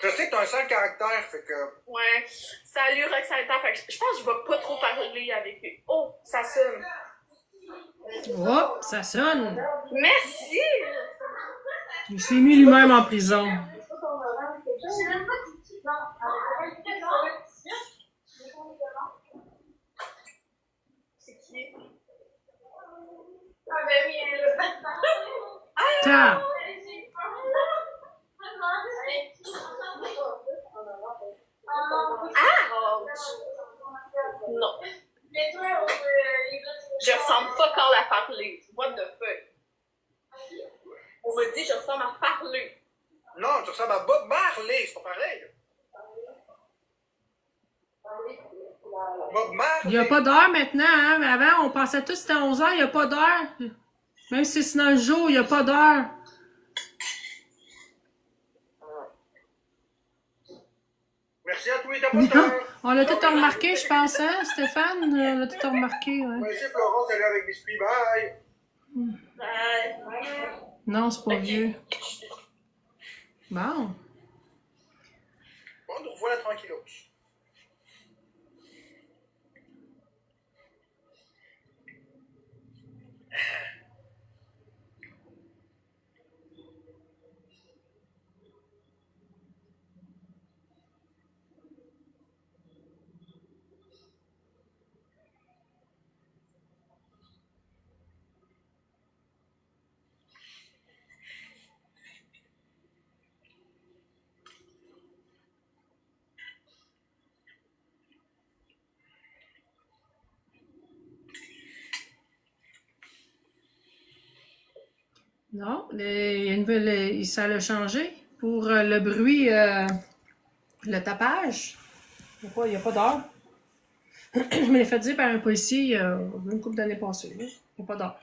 Je sais que t'as un sale caractère, fait que... Ouais. Salut, Roxana. Fait que je pense que je vais pas trop parler avec lui. Oh, ça sonne. Oh, ça sonne. Merci! Il s'est mis lui-même en prison. C'est qui? Ta. Non. Je ressemble pas quand à parler. What the fuck? On me dit je ressemble à parler. Non, tu ressembles à Bob Marley, c'est pas pareil. Bob Marley. Il n'y a pas d'heure maintenant, hein? Mais avant, on pensait tous que c'était 11h, il n'y a pas d'heure. Même si c'est dans le jour, il n'y a pas d'heure. Merci à tous les capoteurs. On l'a tout remarqué, je pense, hein, Stéphane? On l'a tout remarqué, ouais. Merci Florence, elle est avec Biscuit, bye. Non, c'est pas vieux. Bon. Bon, nous revoilà tranquillos. Non, il y a une nouvelle, ça l'a changé pour le bruit, le tapage. Il n'y a pas d'heure. Je me l'ai fait dire par un policier une couple d'années passées. Il n'y a pas d'heure.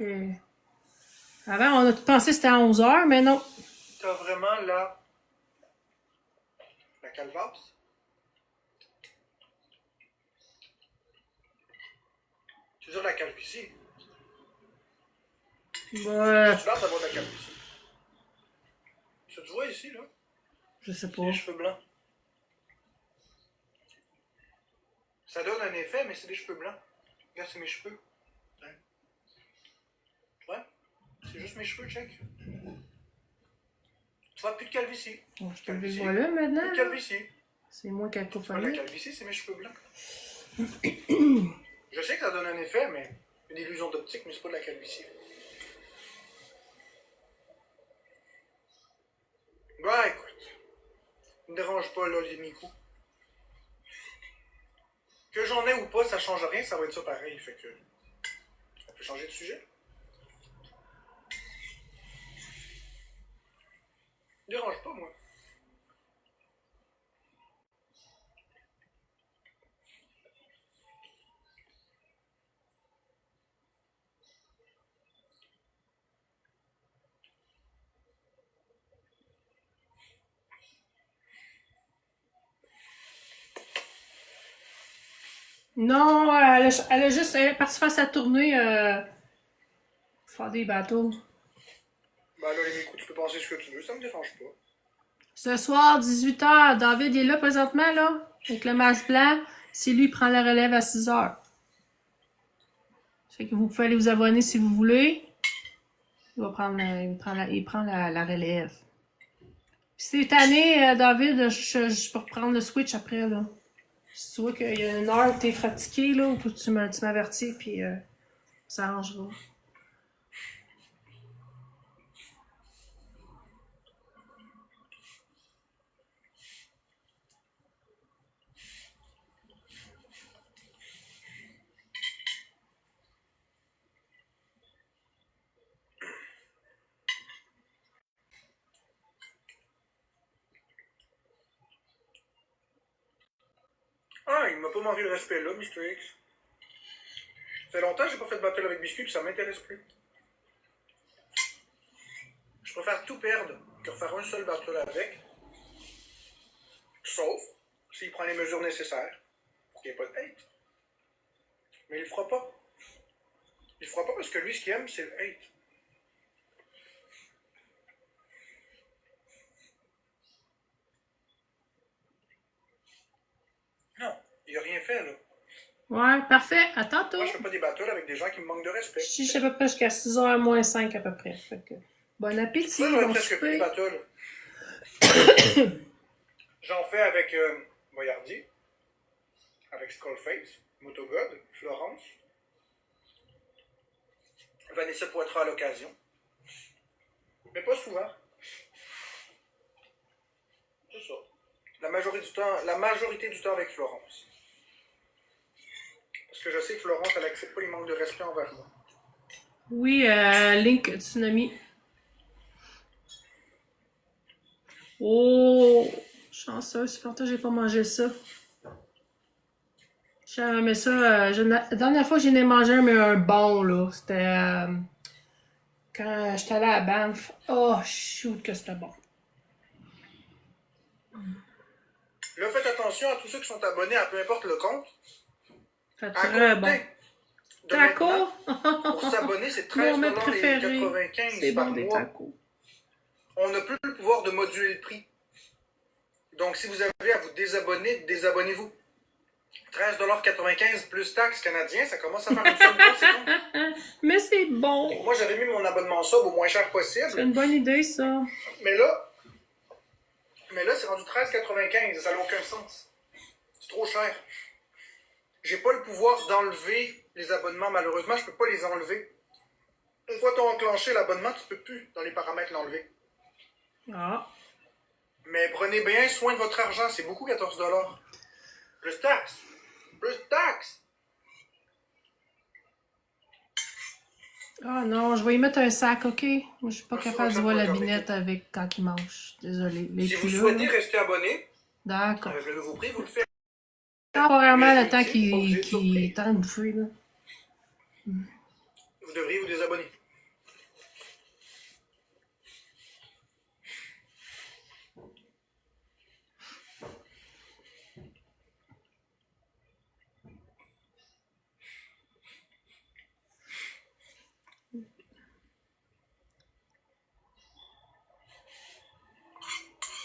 Avant, on a tout pensé que c'était à 11h, mais non. T'as vraiment la calvasse? Tu veux dire la calvitie? Ouais, Tu l'air d'avoir de la calvitie. Ça te voit ici, là? je sais C'est pas. les cheveux blancs. Ça donne un effet, mais c'est des cheveux blancs. Regarde, c'est mes cheveux. Ouais? C'est juste mes cheveux, check. Tu vois, plus de calvitie. Bon, je te le vois là maintenant. Plus de Là. calvitie. C'est moins Tu vois, la cacophonique. calvitie, c'est mes cheveux blancs. Je sais que ça donne un effet, mais une illusion d'optique, mais c'est pas de la calvitie. Bah écoute, ne me dérange pas là les micros. Que j'en ai ou pas, ça change rien, ça va être ça pareil, fait que... On peut changer de sujet. Me dérange pas, moi. Non, elle a juste elle est partie faire sa tournée faire des bateaux. Bah là, les micros, tu peux penser ce que tu veux, ça me dérange pas. Ce soir, 18h, David est là présentement, là, avec le masque blanc. C'est lui qui prend la relève à 6h. Fait que vous pouvez aller vous abonner si vous voulez. Il prend la relève. Puis si t'es tanné, David, je peux reprendre le switch après, là. Si tu vois qu'il y a une heure où t'es fatigué, là, ou que tu m'avertis, puis ça arrangera. Ah, il m'a pas manqué le respect là, Mr. X. Ça fait longtemps que j'ai pas fait de battle avec biscuit, puis ça m'intéresse plus. Je préfère tout perdre que refaire un seul battle avec. Sauf s'il prend les mesures nécessaires pour qu'il n'y ait pas de hate. Mais il le fera pas. Il le fera pas parce que lui, ce qu'il aime, c'est le hate. Non, il a rien fait, là. Ouais, parfait. À tantôt. Moi, je fais pas des battles avec des gens qui me manquent de respect. Je suis à peu près jusqu'à 6h moins 5 à peu près. Fait que, bon appétit, Moi, j'aurais bon presque plus de souper. battles. J'en fais avec Boyardi, avec Skullface, Motogod, Florence, Vanessa Poitras à l'occasion. Mais pas souvent. C'est ça. La majorité du temps avec Florence. Parce que je sais que Florence, elle accepte pas les manques de respect envers moi. Oui, Link Tsunami. Oh, chanceuse, ça fait longtemps que j'ai pas mangé ça. J'aimais ça. La dernière fois que j'en ai mangé un, mais un bon, là. C'était quand j'étais allée à Banff. Oh, shoot, que c'était bon. Là, faites attention à tous ceux qui sont abonnés à peu importe le compte. C'était À très compter bon. de Taco! maintenant, pour s'abonner, c'est Mon mets 13,95$ préféré. C'est par bon, des mois. tacos. On n'a plus le pouvoir de moduler le prix. Donc, si vous avez à vous désabonner, désabonnez-vous. 13,95$ plus taxes canadiens, ça commence à faire une somme conséquente. Mais c'est bon. Moi, j'avais mis mon abonnement sub au moins cher C'est possible. une bonne idée, ça. Mais là, c'est rendu 13,95$. Ça n'a aucun sens. C'est trop cher. J'ai pas le pouvoir d'enlever les abonnements, malheureusement. Je peux pas les enlever. Une fois que tu as enclenché l'abonnement, tu peux plus, dans les paramètres, l'enlever. Ah. Mais prenez bien soin de votre argent. C'est beaucoup, 14$. Plus taxes. Plus taxes. Ah non, je vais y mettre un sac, ok? Moi, je suis pas Merci, capable de Roxane, voir pour la le binette avec quand il mange. Désolée. Les Si vous culottes, souhaitez là. rester abonné, D'accord. avec le nouveau prix, vous le faites. Temporairement, Mais le temps c'est pas obligé de qu'il surprise. est temps de bouffer, là. Vous devriez vous désabonner.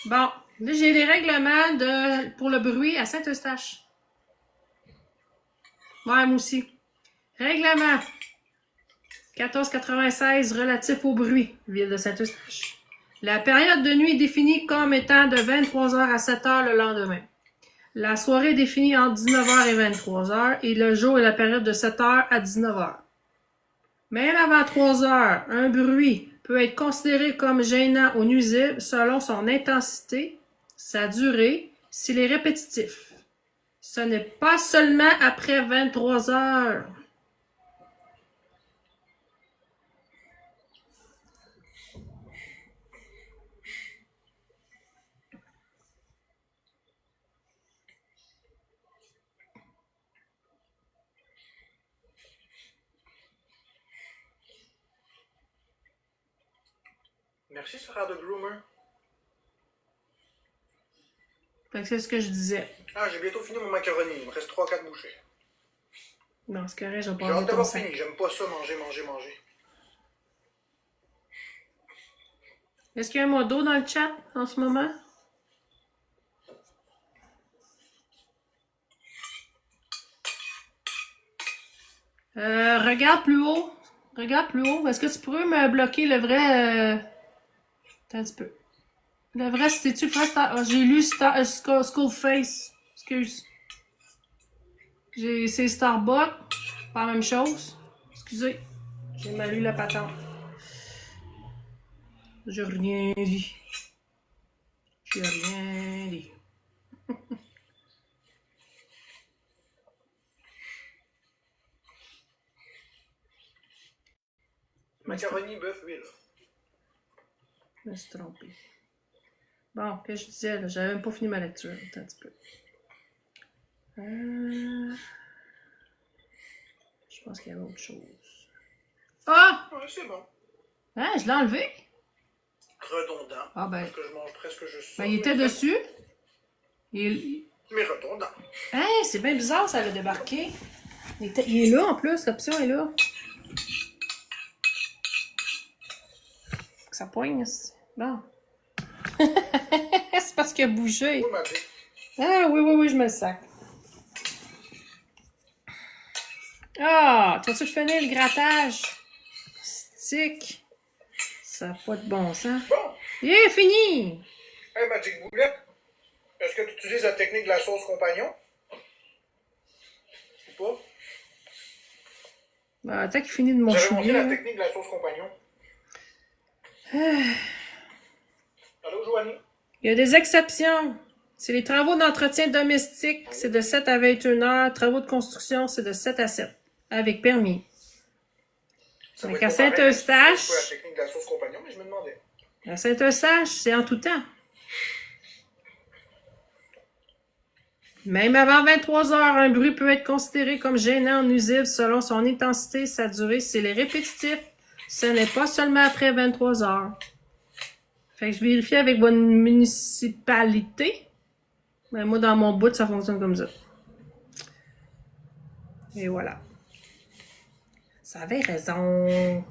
Bon, là, j'ai les règlements pour le bruit à Saint-Eustache. Ouais, moi aussi. Règlement 1496 relatif au bruit, ville de Saint-Eustache. La période de nuit est définie comme étant de 23h à 7h le lendemain. La soirée est définie entre 19h et 23h et le jour est la période de 7h à 19h. Même avant 3h, un bruit peut être considéré comme gênant ou nuisible selon son intensité, sa durée, s'il est répétitif. Ce n'est pas seulement après 23h. Merci, Sarah de Groomer. Fait que c'est ce que je disais. Ah, j'ai bientôt fini mon macaroni. Il me reste 3-4 bouchées. Non, c'est correct, je vais J'ai pas hâte avoir ton d'avoir sac. fini. J'aime pas ça, manger. Est-ce qu'il y a un mot d'eau dans le chat en ce moment? Regarde plus haut. Regarde plus haut. Est-ce que tu pourrais me bloquer le vrai... Attends un petit peu. Le vrai, c'était-tu le vrai Star... J'ai lu Skullface. Excuse. C'est Starbucks. Pas la même chose. Excusez. J'ai mal lu la patente. J'ai rien dit. J'ai rien dit. Macaroni, bœuf, huile. Je me suis trompée. Bon, qu'est-ce que je disais, là? J'avais même pas fini ma lecture. Attends un petit peu. Je Je pense qu'il y a autre chose. Ah! Ouais, c'est bon. Hein, je l'ai enlevé? Redondant. Ah ben, Parce que je mange presque juste ça. ben il était dessus. Mais redondant. Hein, c'est bien bizarre, ça l'a débarqué. Il est là en plus, l'option est là. Faut que ça poigne. Bon. C'est parce qu'il a bougé. Oui, ma vie. Ah oui, je me le sac. Ah, tu vas-tu finir le grattage? Stick. Ça n'a pas de bon sens. Bon. Il est fini! Hey, Magic Boulette, est-ce que tu utilises la technique de la sauce compagnon? Ou pas? Ben, attends qu'il finit de J'avais montré m'enchouiller. la là. technique de la sauce compagnon. Allô, Joanie? Il y a des exceptions. C'est les travaux d'entretien domestique, c'est de 7 à 21 heures. Travaux de construction, c'est de 7 à 7. Avec permis. Ça Donc, va être à pas pareil, Saint-Eustache- c'est pas la technique de la sauce compagnon, mais je me demandais. À Saint-Eustache, c'est en tout temps. Même avant 23 heures, un bruit peut être considéré comme gênant, nuisible selon son intensité, sa durée, s'il est répétitif. Ce n'est pas seulement après 23 heures. Fait que je vérifie avec votre municipalité. Mais moi, dans mon bout, ça fonctionne comme ça. Et voilà. Ça avait raison.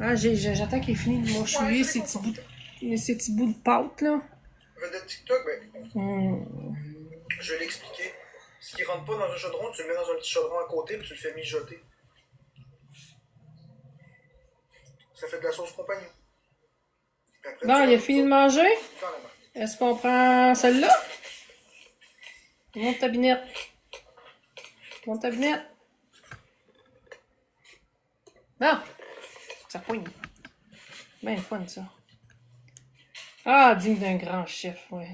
Ah, j'attends qu'il ait fini de m'enchouiller ces petits bouts de pâte, là. Vedette TikTok, ben, Hum. je vais l'expliquer. Ce qui rentre pas dans un chaudron, tu le mets dans un petit chaudron à côté puis tu le fais mijoter. Ça fait de la sauce compagnon. Puis après, Bon, tu il a rajoutes fini ça de manger? dans la marque. Est-ce qu'on prend celle-là? Monte ta binette. Monte ta binette. Non! Ça poigne. Ben le fun, ça. Ah, digne d'un grand chef, ouais.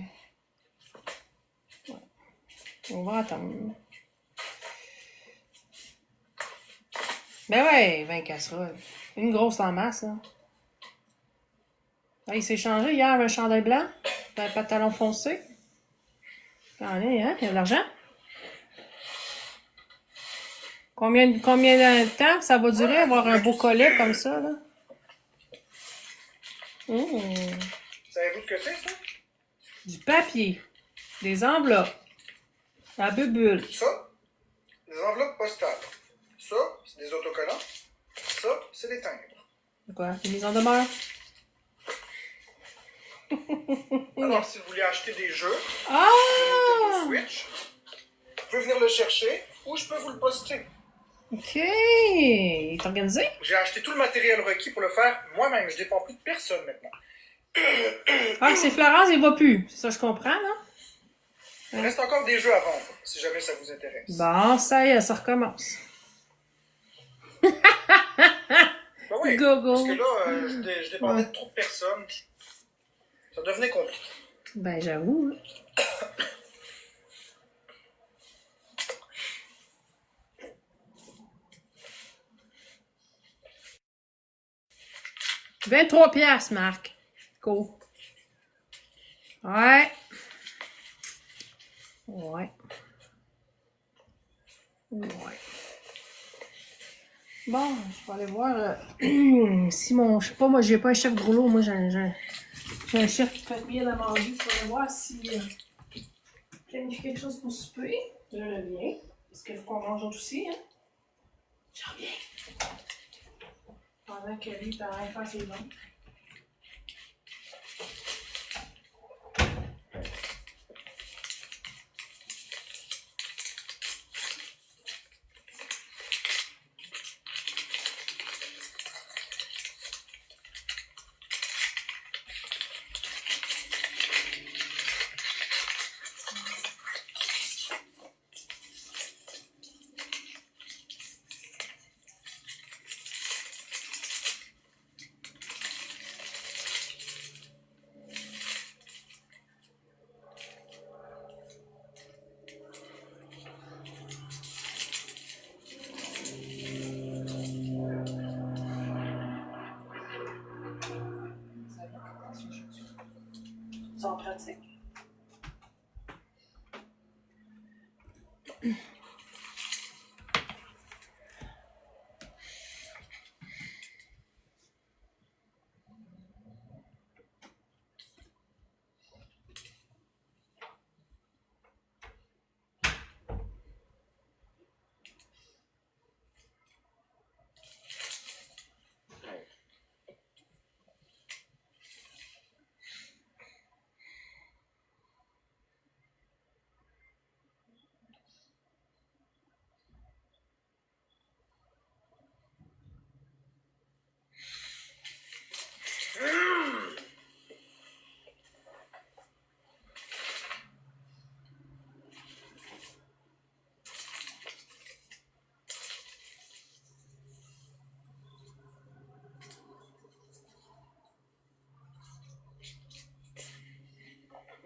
On va attendre. Ben ouais, 20 casseroles. Une grosse en masse, là. Ah, il s'est changé hier un chandail blanc, un pantalon foncé. Allez, hein? Il y a de l'argent? Combien de temps ça va durer avoir un beau collet comme ça, là? Savez-vous ce que c'est, ça? Du papier. Des enveloppes. La bubule. Ça, des enveloppes postales. Ça, c'est des autocollants. Ça, c'est des timbres. Quoi? Des mises en demeure? Alors, si vous voulez acheter des jeux, Ah! Nintendo Switch, vous pouvez venir le chercher ou je peux vous le poster. OK. Il est organisé? J'ai acheté tout le matériel requis pour le faire moi-même. Je dépends plus de personne maintenant. Ah, c'est Florence, il va plus. C'est ça, je comprends, là? Il reste encore des jeux à vendre, si jamais ça vous intéresse. Bon, ça y est, ça recommence. Ben oui, Go. parce que là, je dépendais de trop de personnes. Ça devenait compliqué. Ben, j'avoue. Là. « 23 piastres, Marc. Cool. Ouais. Ouais. Bon, je vais aller voir si mon... Je sais pas, moi, j'ai pas un chef gros moi, j'ai un chef qui fait bien à manger. Je vais aller voir si planifie quelque chose pour souper. Je reviens. Parce qu'il faut qu'on mange autre aussi, hein. Je reviens. Pendant que lui, t'as rien faire ses ventes. En pratique.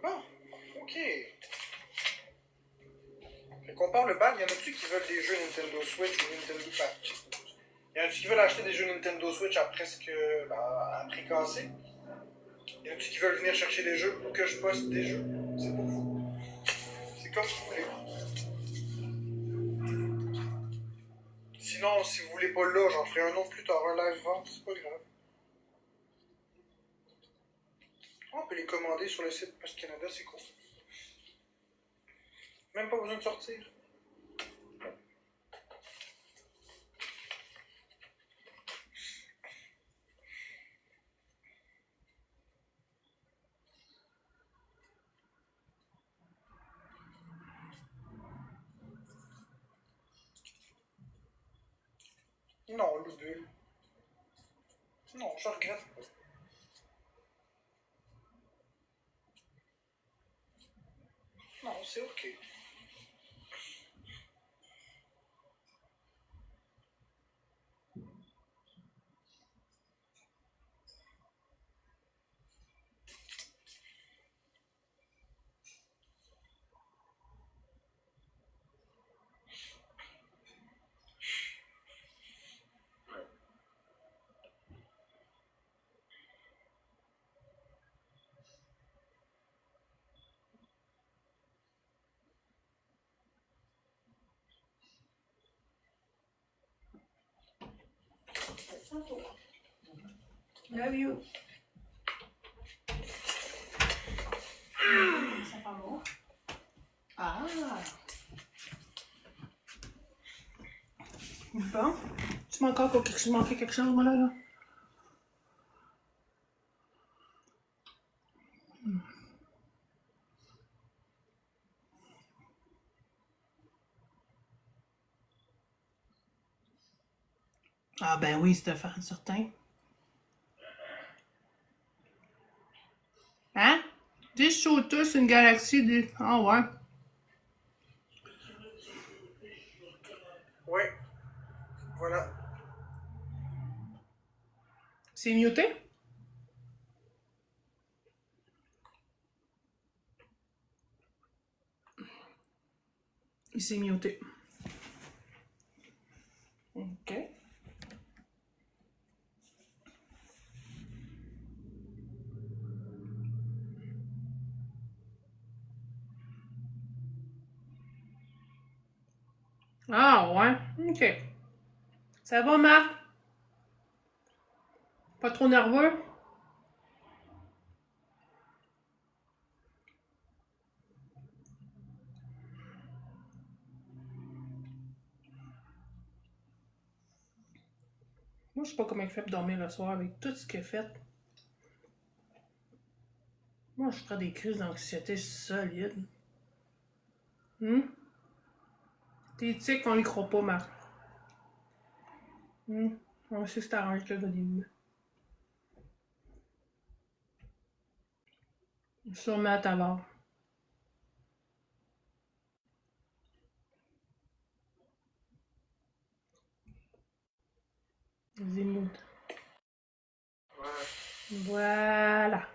Bon, ok. Fait qu'on parle le bal, il y en a-tu qui veulent des jeux Nintendo Switch ou Nintendo Patch? Il y en a-tu qui veulent acheter des jeux Nintendo Switch à presque à prix cassé? Il y en a-tu qui veulent venir chercher des jeux ou que je poste des jeux? C'est pour vous. C'est comme vous voulez. Sinon, si vous voulez pas là, j'en ferai un autre plus tard, un live vente, c'est pas grave. On peut les commander sur le site Post Canada, c'est cool. Même pas besoin de sortir. Non, le bulle. Non, je regrette pas. Non, c'est ok. Love you. Ça fait bon. Ah. Bon. Tu manquais quelque chose, moi, là? Ah ben oui, Stéphane, certain. Hein? 10 shooters, c'est une galaxie des... Ah ouais. Ouais. Voilà. C'est muté? Il s'est muté. OK. Ah ouais, OK. Ça va, Marc? Pas trop nerveux? Moi, je sais pas comment il fait pour dormir le soir avec tout ce qu'il a fait. Moi, je ferais des crises d'anxiété solides. T'es éthique, on les croit pas, Marc. On sait que c'est arrangé le volume. Sûrement à ta barre. Zimoud. Voilà.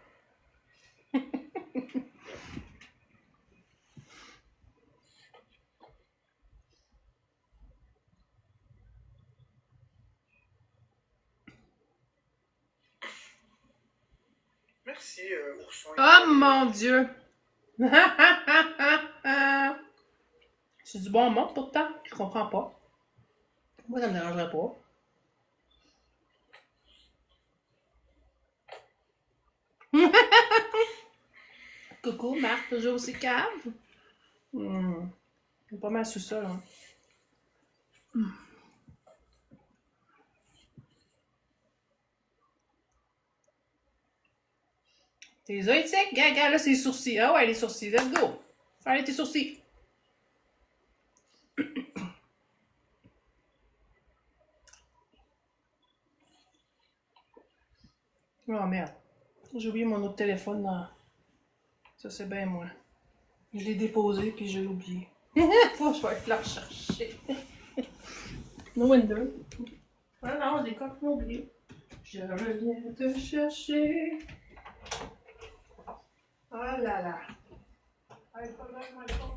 Merci, Ourson. Oh mon Dieu! Tu C'est du bon monde pourtant. Je comprends pas. Moi, ça me dérangerait pas. Coucou, Marc, toujours aussi cave. C'est pas mal sous ça, là. Tes yeux, éthiques, gaga, là, c'est les sourcils. Ah ouais, les sourcils, let's go. Allez, tes sourcils. Oh merde. J'ai oublié mon autre téléphone dans. Ça, c'est bien moi. Je l'ai déposé puis je l'ai oublié. Faut que je vais le rechercher. No wonder. Ah non, j'ai complètement oublié. Je reviens te chercher. Oh là là. Allez, pas mal, moi, le phone.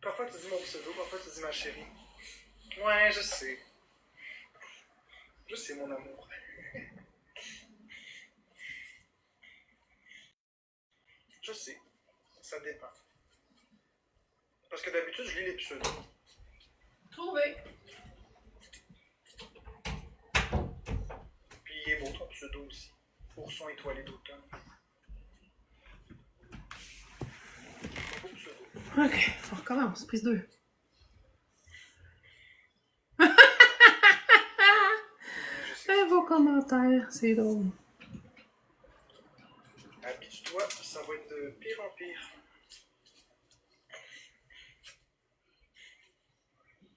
Parfois tu dis mon pseudo, parfois tu dis ma chérie. Ouais, je sais. Je sais, mon amour. Je sais. Ça dépend. Parce que d'habitude, je lis les pseudos. Trouvé. Puis il est beau ton pseudo aussi. Ourson étoilé d'automne. Beau pseudo. Ok, on recommence. Prise 2. Je sais. Un beau commentaire, c'est drôle. Habitue-toi, ça va être de pire en pire.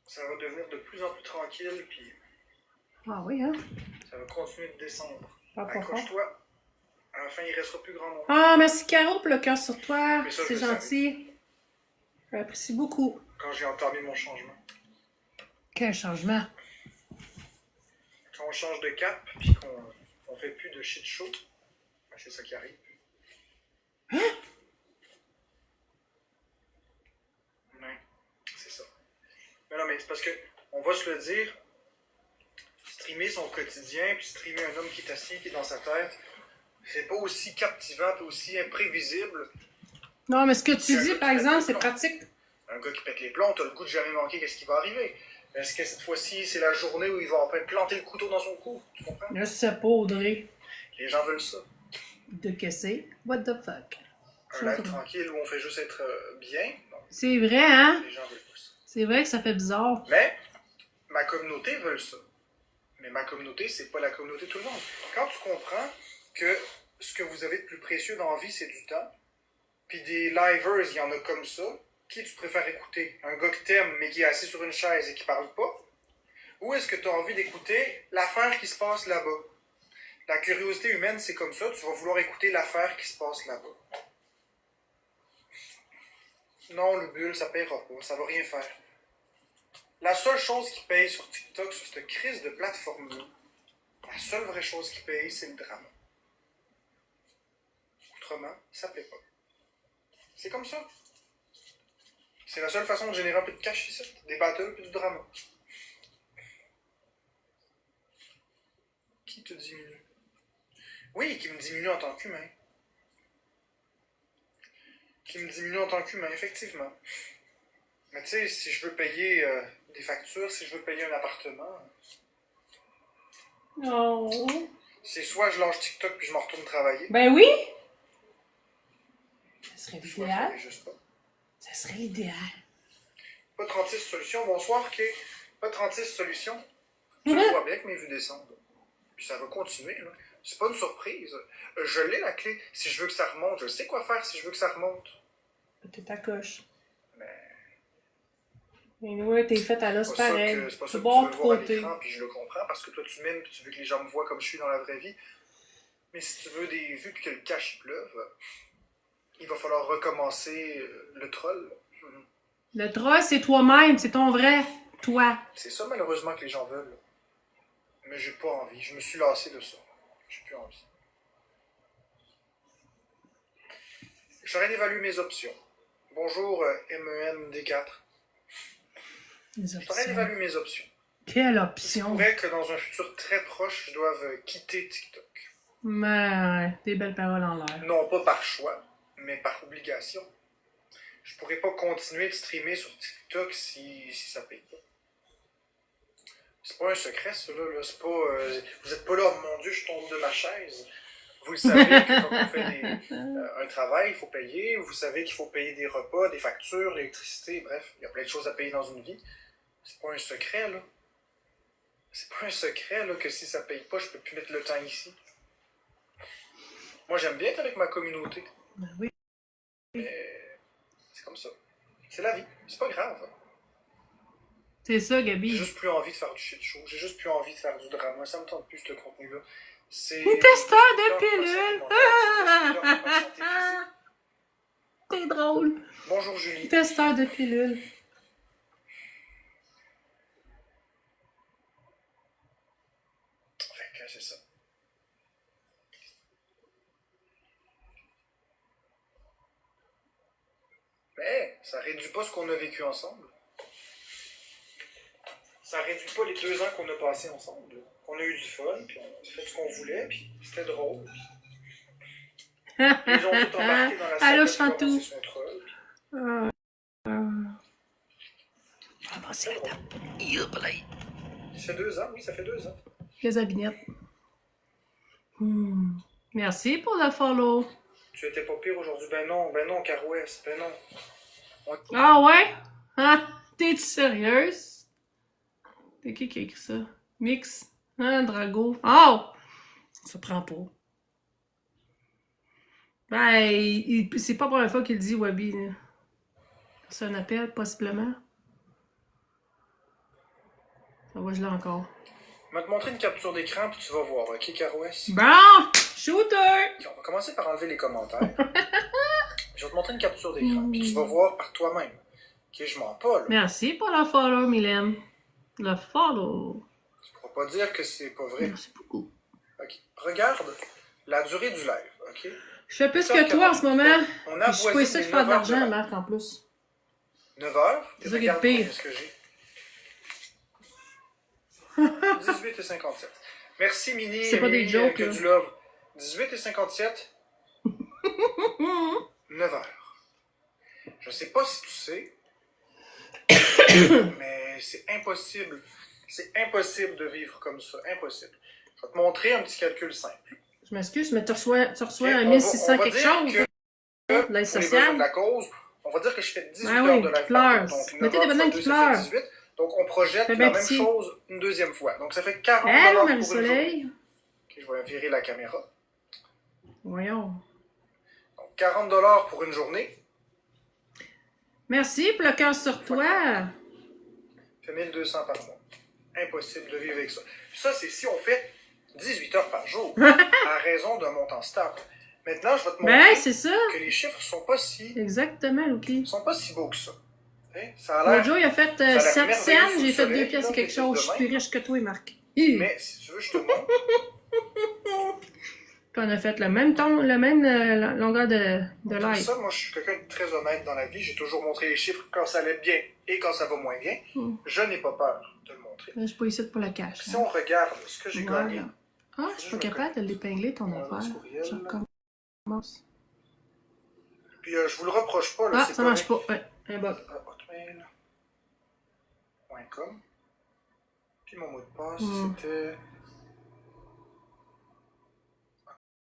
Ça va devenir de plus en plus tranquille, puis Ah oui, hein? ça va continuer de descendre. Pas fort. Accroche-toi. À la fin, il restera plus grand nombre. Ah, merci Caro pour le cœur sur toi. Mais ça, je C'est le gentil. J'apprécie beaucoup. Quand j'ai entamé mon changement. Quel changement. Quand on change de cap, puis qu'on fait plus de shit show, ben c'est ça qui arrive. Ouais, c'est ça. Mais non, mais c'est parce que, on va se le dire, streamer son quotidien, puis streamer un homme qui est assis, qui est dans sa tête, c'est pas aussi captivant, puis aussi imprévisible. Non, mais ce que tu C'est un dis, gars par qui exemple, pète c'est les plombs. pratique. Un gars qui pète les plombs, t'as le goût de jamais manquer qu'est-ce qui va arriver. Est-ce que cette fois-ci, c'est la journée où il va enfin planter le couteau dans son cou? Tu comprends? Je sais pas, Audrey. Les gens veulent ça. De casser. What the fuck? Un live tranquille où on fait juste être bien. Non, C'est vrai, hein? les gens veulent pas ça. C'est vrai que ça fait bizarre. Mais ma communauté veut ça. Mais ma communauté, c'est pas la communauté de tout le monde. Quand tu comprends que ce que vous avez de plus précieux dans la vie, c'est du temps, puis des livers, il y en a comme ça, qui tu préfères écouter? Un gars que t'aimes, mais qui est assis sur une chaise et qui parle pas? Ou est-ce que tu as envie d'écouter l'affaire qui se passe là-bas? La curiosité humaine, c'est comme ça, tu vas vouloir écouter l'affaire qui se passe là-bas. Non, le bulle, ça paiera pas, ça va rien faire. La seule chose qui paye sur TikTok, sur cette crise de plateforme-là, la seule vraie chose qui paye, c'est le drama. Autrement, ça plaît pas. C'est comme ça. C'est la seule façon de générer un peu de cash ici, des battles puis du drama. Qui te diminue? Oui, qui me diminue en tant qu'humain. Qui me diminue en tant qu'humain, effectivement. Mais tu sais, si je veux payer des factures, si je veux payer un appartement, Oh. c'est soit je lâche TikTok puis je m'en retourne travailler, Ben oui! Ça serait soit je le l'idéal. fais juste pas. Ça serait l'idéal. Pas 36 solutions, bonsoir, Kay. Pas 36 solutions. Tu le vois bien que mes vues descendent. Puis ça va continuer, là. C'est pas une surprise. Je l'ai la clé. Si je veux que ça remonte, je sais quoi faire si je veux que ça remonte. T'es ta coche. Mais Mais ouais, t'es faite à l'os c'est pas ça pareil. que, c'est pas ça Tu que bord tu de veux voir à côté. l'écran, puis je le comprends, parce que toi tu m'aimes, puis tu veux que les gens me voient comme je suis dans la vraie vie. Mais si tu veux des vues puis que le cash pleuve, il va falloir recommencer le troll. Le troll, c'est toi-même, c'est ton vrai toi. C'est ça, malheureusement, que les gens veulent. Mais j'ai pas envie. Je me suis lassé de ça. J'ai plus envie. Je suis en train d'évaluer mes options. Bonjour, MEND4. Les Je suis en train options. d'évaluer mes options. Quelle Il option? pourrait que dans un futur très proche, je doive quitter TikTok. Mais, des belles paroles en l'air. Non pas par choix, mais par obligation. Je pourrais pas continuer de streamer sur TikTok si ça paye pas. C'est pas un secret, ça, là. C'est pas, vous êtes pas là, oh mon Dieu, je tombe de ma chaise. Vous le savez que quand on fait un travail, il faut payer. Vous savez qu'il faut payer des repas, des factures, l'électricité, bref. Il y a plein de choses à payer dans une vie. C'est pas un secret, là. C'est pas un secret, là, que si ça paye pas, je peux plus mettre le temps ici. Moi, j'aime bien être avec ma communauté. Ben oui. Mais c'est comme ça. C'est la vie. C'est pas grave. Hein. C'est ça, J'ai Gabi. juste plus envie de faire du shit show. J'ai juste plus envie de faire du drama. Ça me tente plus, ce contenu-là. C'est... Testeur de C'est pilule. destructeur pour ma santé physique. C'est drôle. Bonjour, Julie. Testeur de pilules. Fait que c'est ça. Mais ça réduit pas ce qu'on a vécu ensemble. Ça réduit pas les 2 ans qu'on a passés ensemble. On a eu du fun, puis on a fait ce qu'on voulait, puis c'était drôle. Les gens ont tout embarqué dans la salle. Allô, de Chantou. son troll. Ah, bon, c'est la table. Ça fait 2 ans, oui, ça fait 2 ans. Les abinettes. Merci pour le follow. Tu étais pas pire aujourd'hui. Ben non, Carouès, ben non. Ah ouais? Ah, t'es-tu sérieuse? C'est qui a écrit ça? Mix? Hein, Drago? Oh! Ça prend pas. Ben, c'est pas pour la fois qu'il dit Wabi. Là. C'est un appel, possiblement. Ça va, je l'ai encore. Je vais te montrer une capture d'écran, puis tu vas voir, ok, Carouès? Bon! Shooter! Ok, on va commencer par enlever les commentaires. Je vais te montrer une capture d'écran, puis tu vas voir par toi-même. Ok, je mens pas, là. Merci pour le follow, Mylène. Le follow. Tu pourras pas dire que c'est pas vrai. Merci beaucoup. Ok, regarde la durée du live, ok? Je fais plus que toi en ce moment. On a Je suis pas ici de faire de l'argent, Marc, en plus. 9 heures, C'est ça et qui est regarde pire. combien est-ce que j'ai. 18 et 57. Merci, Mini. C'est pas des Mini, jokes, que là. du love. 18 et 57. 9 heures. Je sais pas si tu sais, mais c'est impossible. C'est impossible de vivre comme ça. Impossible. Je vais te montrer un petit calcul simple. Je m'excuse, mais tu reçois Ok, un on 1600 va quelque dire chose. que L'aide pour les besoins de sociale. la cause, on va dire que je fais 18 Ah heures oui, de live qui par pleure. jour. Donc, Mettez 9 des bananes fois qui 2, ça fait pleurent. 18. Donc, on projette Fais la bien même petit. chose une deuxième fois. Donc, ça fait 40 Allô, pour une Marie-Soleil? journée. Ok, je vais virer la caméra. Voyons. Donc, 40 pour une journée. Merci pour le cœur sur toi. Ça fait 1200 par mois. Impossible de vivre avec ça. Ça, c'est si on fait 18 heures par jour, à raison d'un montant stable. Maintenant, je vais te montrer Ben, c'est ça. que les chiffres sont pas si Exactement, sont pas si beaux que ça. Hein? Ça a L'autre l'air... jour, il a fait a l'air 7 merveilleux cents, sous j'ai le fait 2 soleil, pièces là, et quelque des chose. Je trucs suis de plus riche que toi, Marc. Mais si tu veux, je te montre. Puis on a fait le même ton, le même longueur de Comme live. ça, moi, je suis quelqu'un de très honnête dans la vie. J'ai toujours montré les chiffres quand ça allait bien et quand ça va moins bien. Je n'ai pas peur de le montrer. Je suis pas ici pour le cash. Si on regarde ce que j'ai Voilà. gagné, Ah, je suis pas capable de l'épingler ton Voilà, affaire. courriel. Je recommence. puis je vous le reproche pas, là, Ah, c'est ça marche pas. Ouais, un bug. Hotmail.com. Puis mon mot de passe, c'était